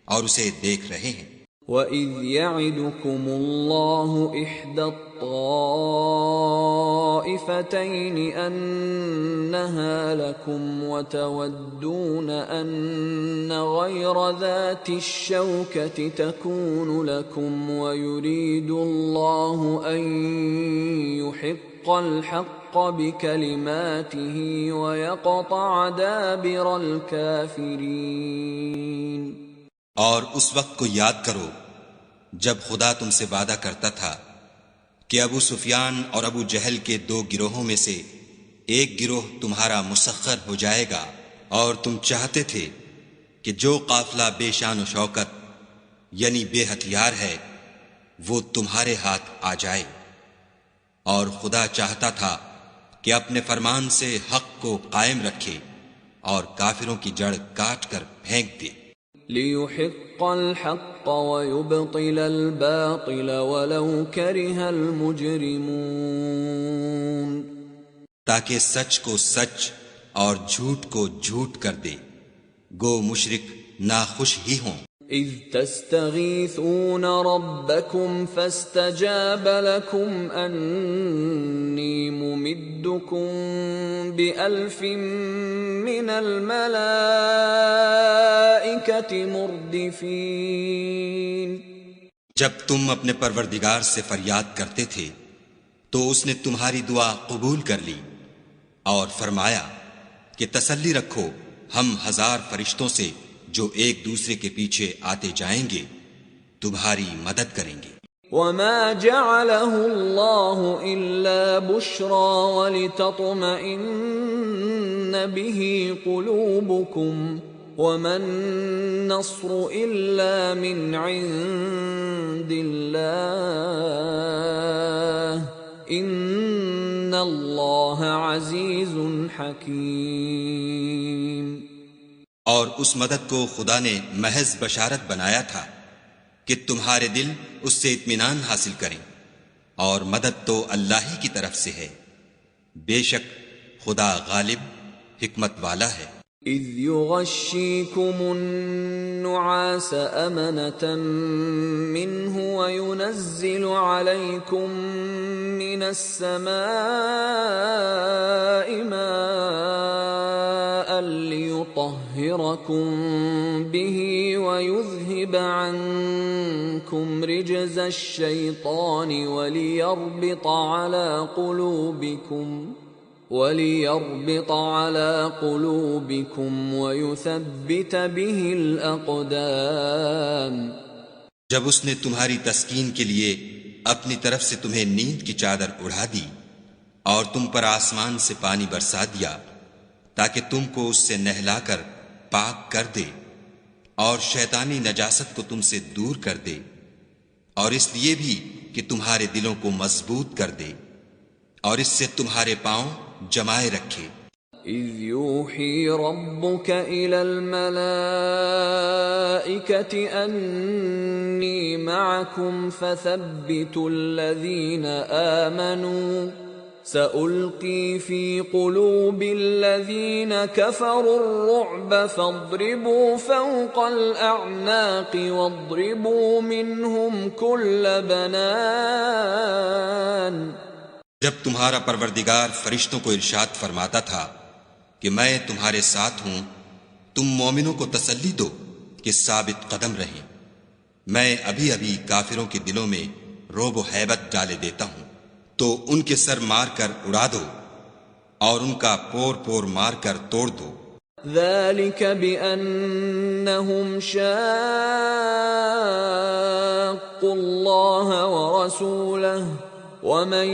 اور اسے دیکھ رہے ہیں. وَإِذْ يَعِدُكُمُ اللَّهُ إِحْدَى الطَّائِفَتَيْنِ أَنَّهَا لَكُمْ وَتَوَدُّونَ أَنَّ غَيْرَ ذَاتِ الشَّوْكَةِ تَكُونُ لَكُمْ وَيُرِيدُ اللَّهُ أَن يُحِقَّ الحق بكلماته ويقطع دابر الكافرين۔ اور اس وقت کو یاد کرو جب خدا تم سے وعدہ کرتا تھا کہ ابو سفیان اور ابو جہل کے 2 گروہوں میں سے ایک گروہ تمہارا مسخر ہو جائے گا، اور تم چاہتے تھے کہ جو قافلہ بے شان و شوکت یعنی بے ہتھیار ہے وہ تمہارے ہاتھ آ جائے، اور خدا چاہتا تھا کہ اپنے فرمان سے حق کو قائم رکھے اور کافروں کی جڑ کاٹ کر پھینک دے۔ لِيُحِقَّ الْحَقَّ وَيُبْطِلَ الْبَاطِلَ وَلَوْ كَرِهَ الْمُجْرِمُونَ، تاکہ سچ کو سچ اور جھوٹ کو جھوٹ کر دے، گو مشرک ناخوش ہی ہوں۔ اِذْ تَسْتَغِيثُونَ رَبَّكُمْ فَاسْتَجَابَ لَكُمْ أَنِّي مُمِدُّكُمْ بِأَلْفٍ مِّنَ الْمَلَائِكَةِ مُرْدِفِينَ۔ جب تم اپنے پروردگار سے فریاد کرتے تھے تو اس نے تمہاری دعا قبول کر لی اور فرمایا کہ تسلی رکھو، ہم 1000 فرشتوں سے جو ایک دوسرے کے پیچھے آتے جائیں گے تمہاری مدد کریں گے۔ وَمَا جَعَلَهُ اللَّهُ إِلَّا بُشْرَى وَلِتَطْمَئِنَّ بِهِ قُلُوبُكُمْ وَمَا النَّصْرُ إِلَّا مِنْ عِنْدِ اللَّهِ إِنَّ اللَّهَ عَزِيزٌ حَكِيمٌ۔ اور اس مدد کو خدا نے محض بشارت بنایا تھا کہ تمہارے دل اس سے اطمینان حاصل کریں، اور مدد تو اللہ ہی کی طرف سے ہے، بے شک خدا غالب حکمت والا ہے۔ اِذْ يُغَشِّيكُمُ النُّعَاسَ أَمَنَةً مِّنْهُ وَيُنَزِّلُ عَلَيْكُم مِّنَ السَّمَاءِ مَاءً لِّيُطَهِّرَكُم بِهِ وَيُذْهِبَ عَنكُمْ رِجْزَ الشَّيْطَانِ وَلِيَرْبِطَ عَلَى قُلُوبِكُمْ وَيُثَبِّتَ بِهِ الْأَقْدَامَ۔ جب اس نے تمہاری تسکین کے لیے اپنی طرف سے تمہیں نیند کی چادر اڑا دی اور تم پر آسمان سے پانی برسا دیا تاکہ تم کو اس سے نہلا کر پاک کر دے اور شیطانی نجاست کو تم سے دور کر دے، اور اس لیے بھی کہ تمہارے دلوں کو مضبوط کر دے اور اس سے تمہارے پاؤں جمائے رکھے۔ اِذْ يُوحِي رَبُّكَ إِلَى الْمَلَائِكَةِ أَنِّي مَعَكُمْ فَثَبِّتُوا الَّذِينَ آمَنُوا سَأُلْقِي فِي قُلُوبِ الَّذِينَ كَفَرُوا الرُّعْبَ فَاضْرِبُوا فَوْقَ الْأَعْنَاقِ وَاضْرِبُوا مِنْهُمْ كُلَّ بَنَانٍ۔ جب تمہارا پروردگار فرشتوں کو ارشاد فرماتا تھا کہ میں تمہارے ساتھ ہوں، تم مومنوں کو تسلی دو کہ ثابت قدم رہیں، میں ابھی ابھی کافروں کے دلوں میں رعب و ہیبت ڈالے دیتا ہوں، تو ان کے سر مار کر اڑا دو اور ان کا پور پور مار کر توڑ دو۔ ذَلِكَ بِأَنَّهُمْ شَاقُّوا اللَّهَ وَرَسُولَهُ وَمَن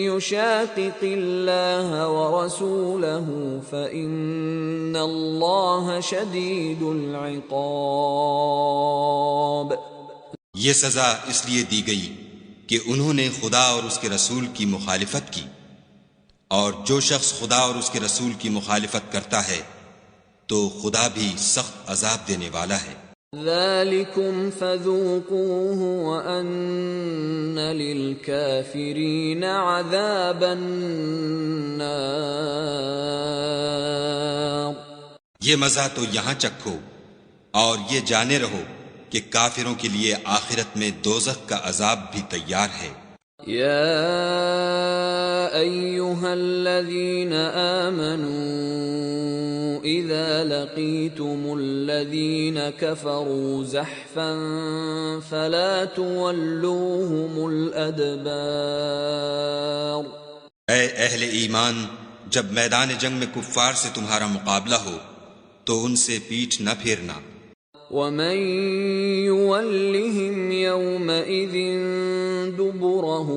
يُشَاقِقِ اللَّهَ وَرَسُولَهُ فَإِنَّ اللَّهَ شَدِيدُ الْعِقَابِ۔ یہ سزا اس لیے دی گئی کہ انہوں نے خدا اور اس کے رسول کی مخالفت کی، اور جو شخص خدا اور اس کے رسول کی مخالفت کرتا ہے تو خدا بھی سخت عذاب دینے والا ہے۔ ذَلِكُمْ فَذُوقُوهُ وَأَنَّ لِلْكَافِرِينَ عَذَابَ النَّارِ۔ یہ مزہ تو یہاں چکھو اور یہ جانے رہو کہ کافروں کے لیے آخرت میں دوزخ کا عذاب بھی تیار ہے۔ یا ایھا الذین آمنوا اذا لقیتم الذین کفروا زحفا فلا تولوهم الادبار۔ اے اہل ایمان، جب میدان جنگ میں کفار سے تمہارا مقابلہ ہو تو ان سے پیٹھ نہ پھیرنا۔ ومن يولهم يومئذ دبره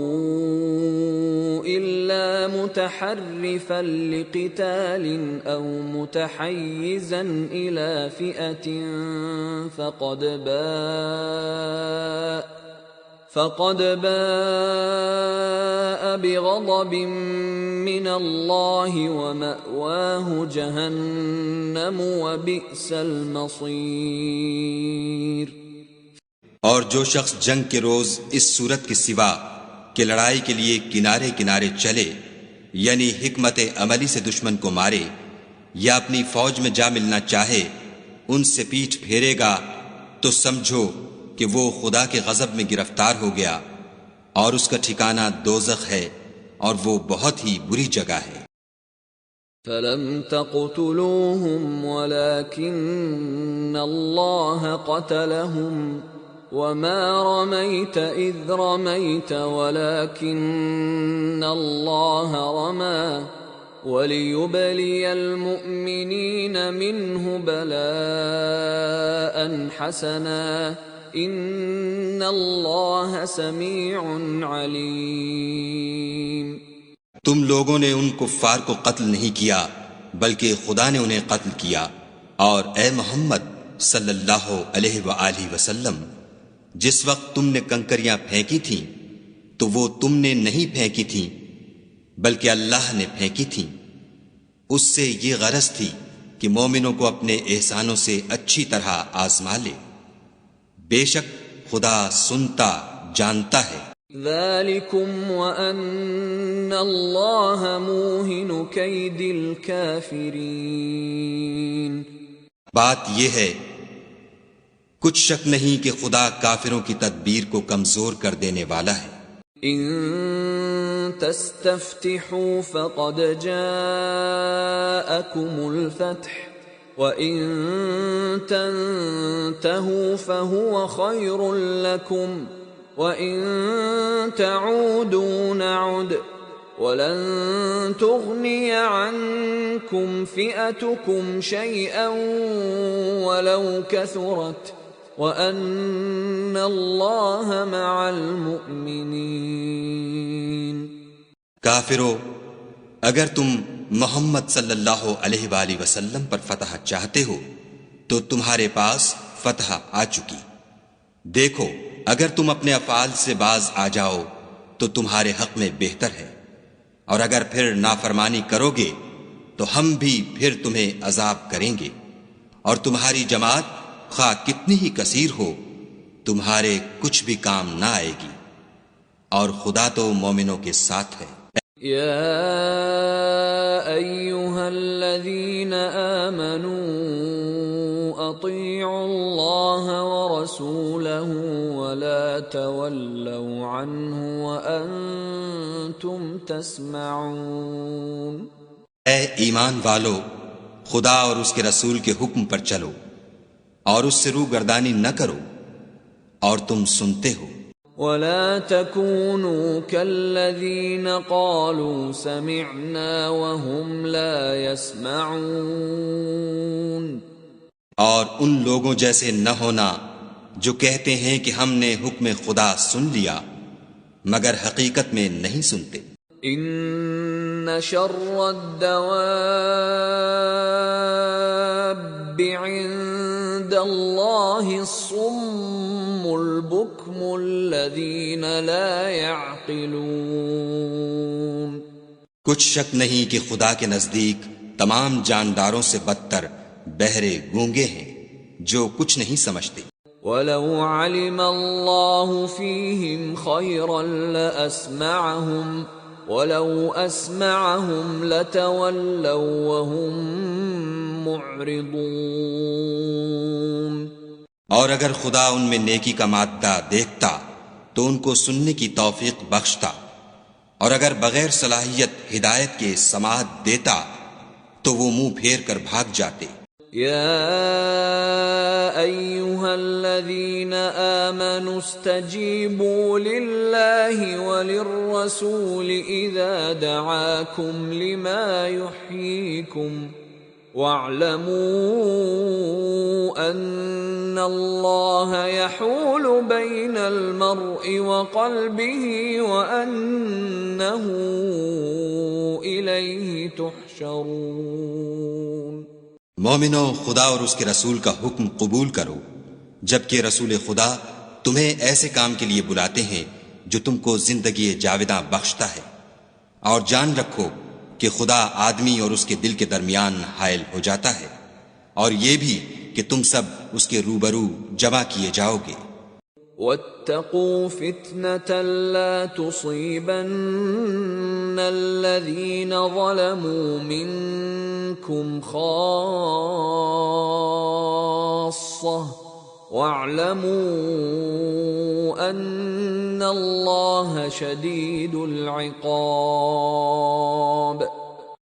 إلا متحرفا لقتال أو متحيزا إلى فئة فقد باء بغضب من الله ومأواه جهنم وبئس المصير۔ اور جو شخص جنگ کے روز اس صورت کے سوا کہ لڑائی کے لیے کنارے کنارے چلے، یعنی حکمت عملی سے دشمن کو مارے یا اپنی فوج میں جا ملنا چاہے، ان سے پیٹھ پھیرے گا تو سمجھو کہ وہ خدا کے غضب میں گرفتار ہو گیا، اور اس کا ٹھکانہ دوزخ ہے، اور وہ بہت ہی بری جگہ ہے۔ فَلَمْ تَقْتُلُوهُمْ وَلَكِنَّ اللَّهَ قَتَلَهُمْ وَمَا رَمَيْتَ إِذْ رَمَيْتَ وَلَكِنَّ اللَّهَ رَمَى وَلِيُبْلِيَ الْمُؤْمِنِينَ مِنْهُ بَلَاءً حَسَنًا ان اللہ سمیع علیم۔ تم لوگوں نے ان کفار کو قتل نہیں کیا بلکہ خدا نے انہیں قتل کیا، اور اے محمد صلی اللہ علیہ وآلہ وسلم، جس وقت تم نے کنکریاں پھینکی تھیں تو وہ تم نے نہیں پھینکی تھیں بلکہ اللہ نے پھینکی تھیں۔ اس سے یہ غرض تھی کہ مومنوں کو اپنے احسانوں سے اچھی طرح آزما لے، بے شک خدا سنتا جانتا ہے۔ ذالکم وان اللہ موہن کید الکافرین۔ بات یہ ہے، کچھ شک نہیں کہ خدا کافروں کی تدبیر کو کمزور کر دینے والا ہے۔ ان تستفتحوا فقد جاءکم الفتح وَإِن تَنْتَهُوا فَهُوَ خَيْرٌ لَكُمْ وَإِن تَعُودُوا نَعُدْ وَلَن تُغْنِيَ عَنْكُمْ فِئَتُكُمْ شَيْئًا وَلَوْ كَثُرَتْ وَأَنَّ اللَّهَ مَعَ الْمُؤْمِنِينَ۔ کافرو، اگر تم محمد صلی اللہ علیہ وآلہ وسلم پر فتح چاہتے ہو تو تمہارے پاس فتح آ چکی۔ دیکھو، اگر تم اپنے افعال سے باز آ جاؤ تو تمہارے حق میں بہتر ہے، اور اگر پھر نافرمانی کرو گے تو ہم بھی پھر تمہیں عذاب کریں گے، اور تمہاری جماعت خواہ کتنی ہی کثیر ہو تمہارے کچھ بھی کام نہ آئے گی، اور خدا تو مومنوں کے ساتھ ہے۔ یا ایہا الذین آمنوا اطیعوا اللہ ورسولہ ولا تولوا عنہ وانتم تسمعون۔ اے ایمان والو، خدا اور اس کے رسول کے حکم پر چلو اور اس سے روگردانی نہ کرو اور تم سنتے ہو۔ ولا تكونوا كالذين قالوا سمعنا وهم لا يسمعون۔ اور ان لوگوں جیسے نہ ہونا جو کہتے ہیں کہ ہم نے حکم خدا سن لیا مگر حقیقت میں نہیں سنتے۔ ان شر الدواب عند اللہ الصم البکم الذین لا يعقلون۔ کچھ شک نہیں کہ خدا کے نزدیک تمام جانداروں سے بدتر بہرے گونگے ہیں جو کچھ نہیں سمجھتے۔ وَلَوْ عَلِمَ اللَّهُ فِيهِمْ خَيْرًا لَأَسْمَعَهُمْ وَلَوْ أَسْمَعَهُمْ لَتَوَلَّوْا وَهُمْ مُعْرِضُونَ۔ اور اگر خدا ان میں نیکی کا مادہ دیکھتا تو ان کو سننے کی توفیق بخشتا، اور اگر بغیر صلاحیت ہدایت کے سماعت دیتا تو وہ منہ پھیر کر بھاگ جاتے۔ يا أيها الذين آمنوا استجيبوا لله وللرسول إذا دعاكم لما يحييكم واعلموا أن الله يحول بين المرء وقلبه وأنه إليه تحشرون۔ مومنو، خدا اور اس کے رسول کا حکم قبول کرو، جبکہ رسول خدا تمہیں ایسے کام کے لیے بلاتے ہیں جو تم کو زندگی جاوداں بخشتا ہے، اور جان رکھو کہ خدا آدمی اور اس کے دل کے درمیان حائل ہو جاتا ہے، اور یہ بھی کہ تم سب اس کے روبرو جمع کیے جاؤ گے۔ واتقوا فتنة لا تصيبن الذين ظلموا منكم خاصة واعلموا أن الله شديد العقاب۔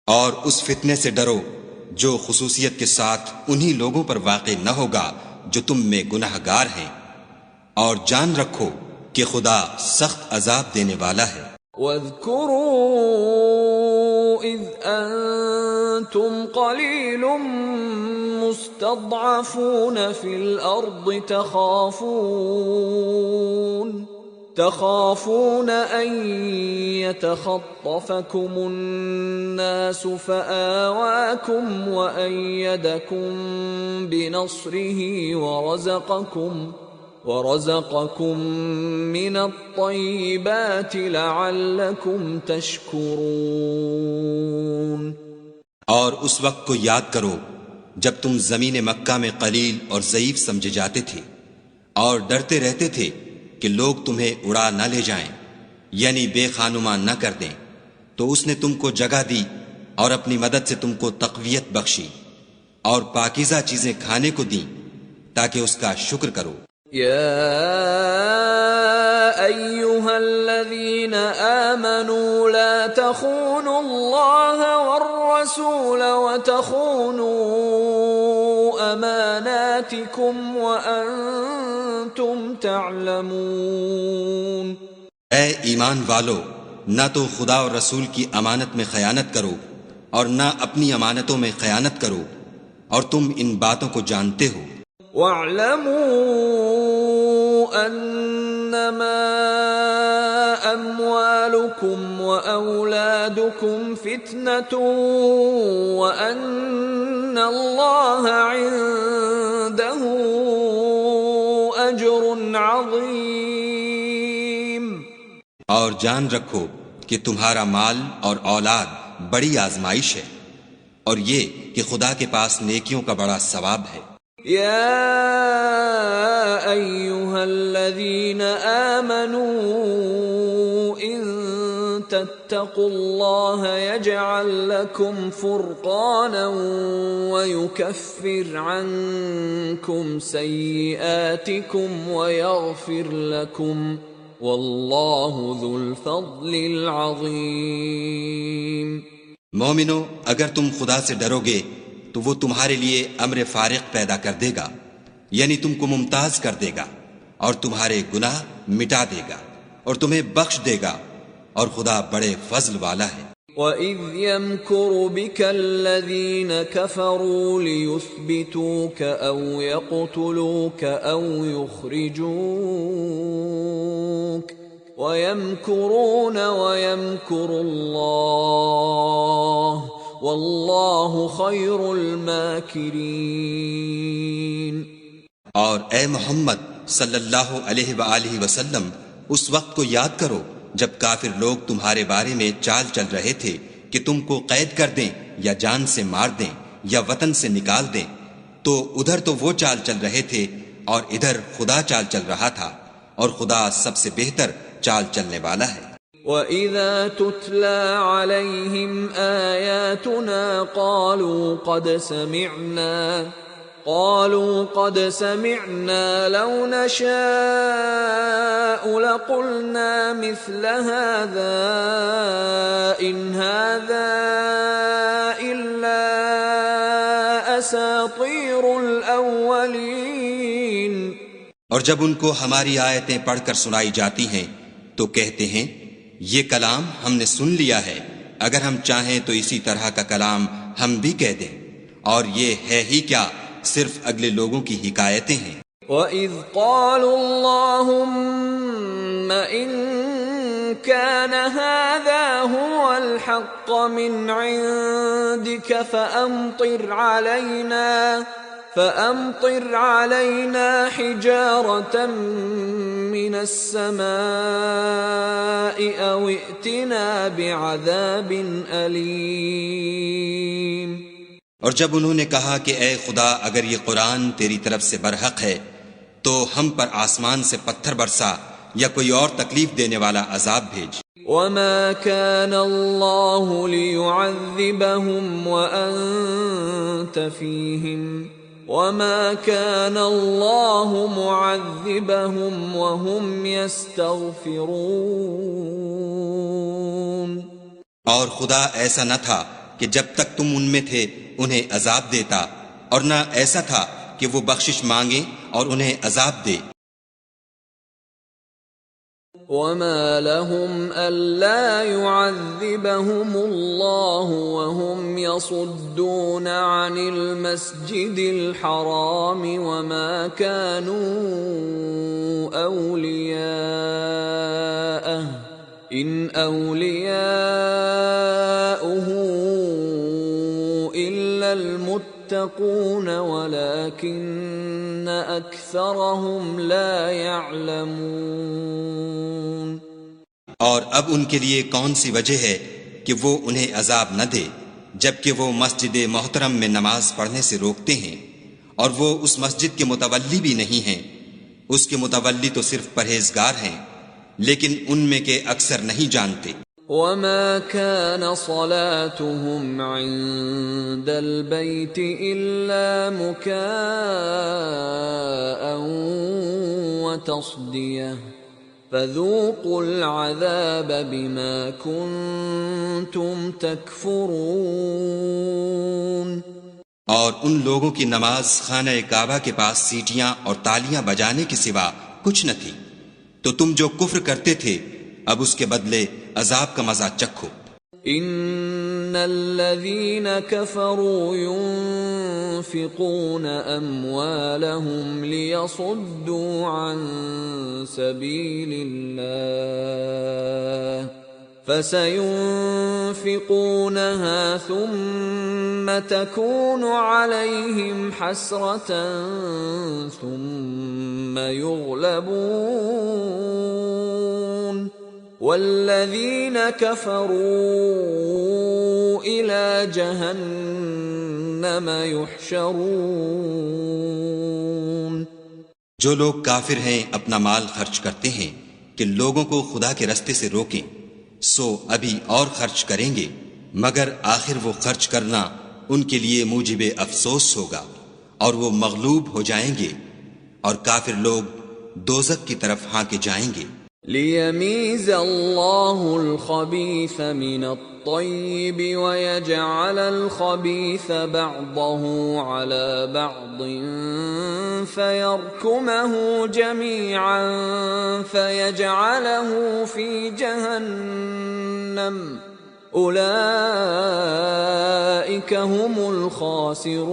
اور اس فتنے سے ڈرو جو خصوصیت کے ساتھ انہی لوگوں پر واقع نہ ہوگا جو تم میں گناہ گار ہیں، اور جان رکھو کہ خدا سخت عذاب دینے والا ہے۔ وَاذْكُرُوا إِذْ أَنْتُمْ قَلِيلٌ مُسْتَضْعَفُونَ فِي الْأَرْضِ تخافون أن يتخطفكم الناس فآواكم وأيدكم بنصره ورزقكم من الطيبات لعلكم تشكرون۔ اور اس وقت کو یاد کرو جب تم زمین مکہ میں قلیل اور ضعیف سمجھے جاتے تھے اور ڈرتے رہتے تھے کہ لوگ تمہیں اڑا نہ لے جائیں، یعنی بے خانمان نہ کر دیں، تو اس نے تم کو جگہ دی اور اپنی مدد سے تم کو تقویت بخشی اور پاکیزہ چیزیں کھانے کو دیں تاکہ اس کا شکر کرو۔ یا ایھا الذین آمنوا لا تخونوا اللہ والرسول وتخونوا اماناتکم وانتم تعلمون۔ اے ایمان والو، نہ تو خدا اور رسول کی امانت میں خیانت کرو اور نہ اپنی امانتوں میں خیانت کرو، اور تم ان باتوں کو جانتے ہو۔ وَاعْلَمُوا أَنَّمَا أَمْوَالُكُمْ وَأَوْلَادُكُمْ فِتْنَةٌ وَأَنَّ اللَّهَ عِندَهُ أَجْرٌ عَظِيمٌ۔ اور جان رکھو کہ تمہارا مال اور اولاد بڑی آزمائش ہے، اور یہ کہ خدا کے پاس نیکیوں کا بڑا ثواب ہے۔ یا ایھا الذین آمنوا ان تتقوا اللہ یجعل لکم فرقانا ویکفر عنکم سیئاتکم ویغفر لکم واللہ ذو الفضل العظیم۔ مومنو، اگر تم خدا سے ڈرو گے تو وہ تمہارے لیے امر فارق پیدا کر دے گا، یعنی تم کو ممتاز کر دے گا اور تمہارے گناہ مٹا دے گا اور تمہیں بخش دے گا، اور خدا بڑے فضل والا ہے۔ وَإِذْ يَمْكُرُ بِكَ الَّذِينَ كَفَرُوا لِيُثْبِتُوكَ أَوْ يَقْتُلُوكَ أَوْ يُخْرِجُوكَ وَيَمْكُرُونَ وَيَمْكُرُ اللَّهُ وَاللَّهُ خَيْرُ الْمَاكِرِينَ۔ اور اے محمد صلی اللہ علیہ وآلہ وسلم، اس وقت کو یاد کرو جب کافر لوگ تمہارے بارے میں چال چل رہے تھے کہ تم کو قید کر دیں یا جان سے مار دیں یا وطن سے نکال دیں، تو ادھر تو وہ چال چل رہے تھے اور ادھر خدا چال چل رہا تھا، اور خدا سب سے بہتر چال چلنے والا ہے۔ وَإِذَا تُتْلَى عَلَيْهِمْ آيَاتُنَا قالوا قد سمعنا لو نشاء لقلنا مثل هذا إن هذا إلا أساطير الأولين. اور جب ان کو ہماری آیتیں پڑھ کر سنائی جاتی ہیں تو کہتے ہیں یہ کلام ہم نے سن لیا ہے، اگر ہم چاہیں تو اسی طرح کا کلام ہم بھی کہہ دیں، اور یہ ہے ہی کیا، صرف اگلے لوگوں کی حکایتیں ہیں۔ وَإِذْ قَالُوا اللَّهُمَّ إِن كَانَ هَذَا هُوَ الْحَقَّ مِنْ عِندِكَ فَأَمْطِرْ عَلَيْنَا حِجَارَةً مِّنَ السَّمَاءِ أَوْ ائْتِنَا بِعَذَابٍ أَلِيمٍ۔ اور جب انہوں نے کہا کہ اے خدا اگر یہ قرآن تیری طرف سے برحق ہے تو ہم پر آسمان سے پتھر برسا یا کوئی اور تکلیف دینے والا عذاب بھیج۔ وَمَا كَانَ اللَّهُ لِيُعَذِّبَهُمْ وَأَنْتَ فِيهِمْ وَمَا كَانَ اللَّهُ مُعَذِّبَهُمْ وَهُمْ يَسْتَغْفِرُونَ۔ اور خدا ایسا نہ تھا کہ جب تک تم ان میں تھے انہیں عذاب دیتا، اور نہ ایسا تھا کہ وہ بخشش مانگے اور انہیں عذاب دے۔ وَمَا لَهُمْ أَلَّا يُعَذِّبَهُمُ اللَّهُ وَهُمْ يَصُدُّونَ عَنِ الْمَسْجِدِ الْحَرَامِ وَمَا كَانُوا أَوْلِيَاءَهُ إِنْ أَوْلِيَاؤُهُ إِلَّا الْمُتَّقُونَ وَلَكِنَّ أَكْثَرَهُمْ لَا يَعْلَمُونَ۔ اور اب ان کے لیے کون سی وجہ ہے کہ وہ انہیں عذاب نہ دے جبکہ وہ مسجد محترم میں نماز پڑھنے سے روکتے ہیں، اور وہ اس مسجد کے متولی بھی نہیں ہیں، اس کے متولی تو صرف پرہیزگار ہیں، لیکن ان میں کے اکثر نہیں جانتے۔ وَمَا كَانَ صَلَاتُهُمْ عِندَ الْبَيْتِ إِلَّا مُكَاءً وَتَصْدِيَةً فَذُوقُوا الْعَذَابَ بِمَا كُنتُمْ تَكْفُرُونَ۔ اور ان لوگوں کی نماز خانہ کعبہ کے پاس سیٹیاں اور تالیاں بجانے کے سوا کچھ نہ تھی، تو تم جو کفر کرتے تھے اب اس کے بدلے عذاب کا مزہ چکھو۔ ان الذين كفروا ينفقون اموالهم ليصدوا عن سبيل الله فسينفقونها ثم تكون عليهم حسرة ثم يغلبون والذين كفروا إلى جهنم يحشرون۔ جو لوگ کافر ہیں اپنا مال خرچ کرتے ہیں کہ لوگوں کو خدا کے رستے سے روکیں، سو ابھی اور خرچ کریں گے، مگر آخر وہ خرچ کرنا ان کے لیے موجب افسوس ہوگا اور وہ مغلوب ہو جائیں گے، اور کافر لوگ دوزخ کی طرف ہانکے جائیں گے۔ لِيَمِيزَ اللَّهُ الْخَبِيثَ مِنَ الطَّيِّبِ وَيَجْعَلَ الْخَبِيثَ بَعْضَهُ عَلَى بَعْضٍ فَيَرْكُمَهُ جَمِيعًا فَيَجْعَلَهُ فِي جَهَنَّمَ أُولَئِكَ هُمُ الْخَاسِرُونَ۔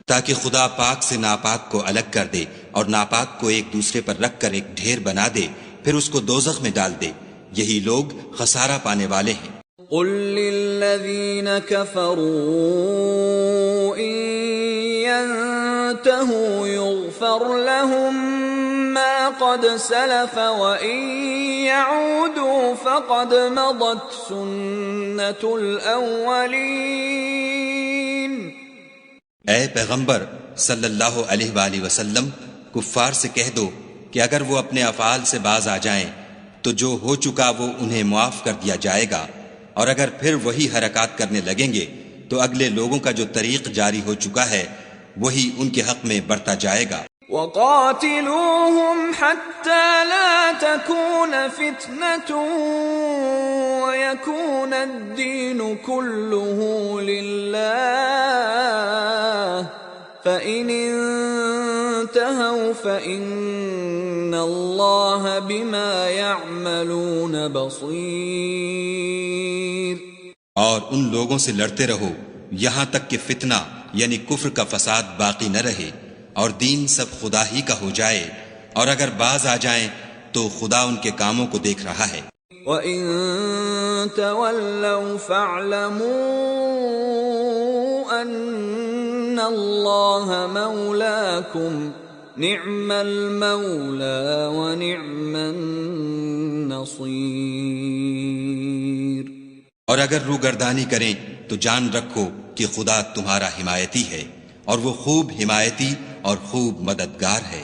تاکہ خدا پاک سے ناپاک کو الگ کر دے اور ناپاک کو ایک دوسرے پر رکھ کر ایک ڈھیر بنا دے، پھر اس کو دوزخ میں ڈال دے، یہی لوگ خسارہ پانے والے ہیں۔ قل للذین کفروا ان ينتهوا يغفر لهم ما قد سلف وان يعودوا فقد مضت سنة الاولین۔ اے پیغمبر صلی اللہ علیہ وآلہ وسلم، کفار سے کہہ دو کہ اگر وہ اپنے افعال سے باز آ جائیں تو جو ہو چکا وہ انہیں معاف کر دیا جائے گا، اور اگر پھر وہی حرکات کرنے لگیں گے تو اگلے لوگوں کا جو طریق جاری ہو چکا ہے وہی ان کے حق میں بڑھتا جائے گا۔ وَقَاتِلُوهُمْ حَتَّى لَا تَكُونَ فِتْنَةٌ وَيَكُونَ الدِّينُ كُلُّهُ لِلَّهِ فإن الله بما يعملون بصير. اور ان لوگوں سے لڑتے رہو یہاں تک کہ فتنہ یعنی کفر کا فساد باقی نہ رہے اور دین سب خدا ہی کا ہو جائے، اور اگر باز آ جائیں تو خدا ان کے کاموں کو دیکھ رہا ہے. وَإِن تَوَلَّوْا فَاعْلَمُوا أَنَّ اللَّهَ مَوْلَاكُمْ نِعْمَ الْمَوْلَى وَنِعْمَ النَّصِيرُ. اور اگر روگردانی کریں تو جان رکھو کہ خدا تمہارا حمایتی ہے، اور وہ خوب حمایتی اور خوب مددگار ہے.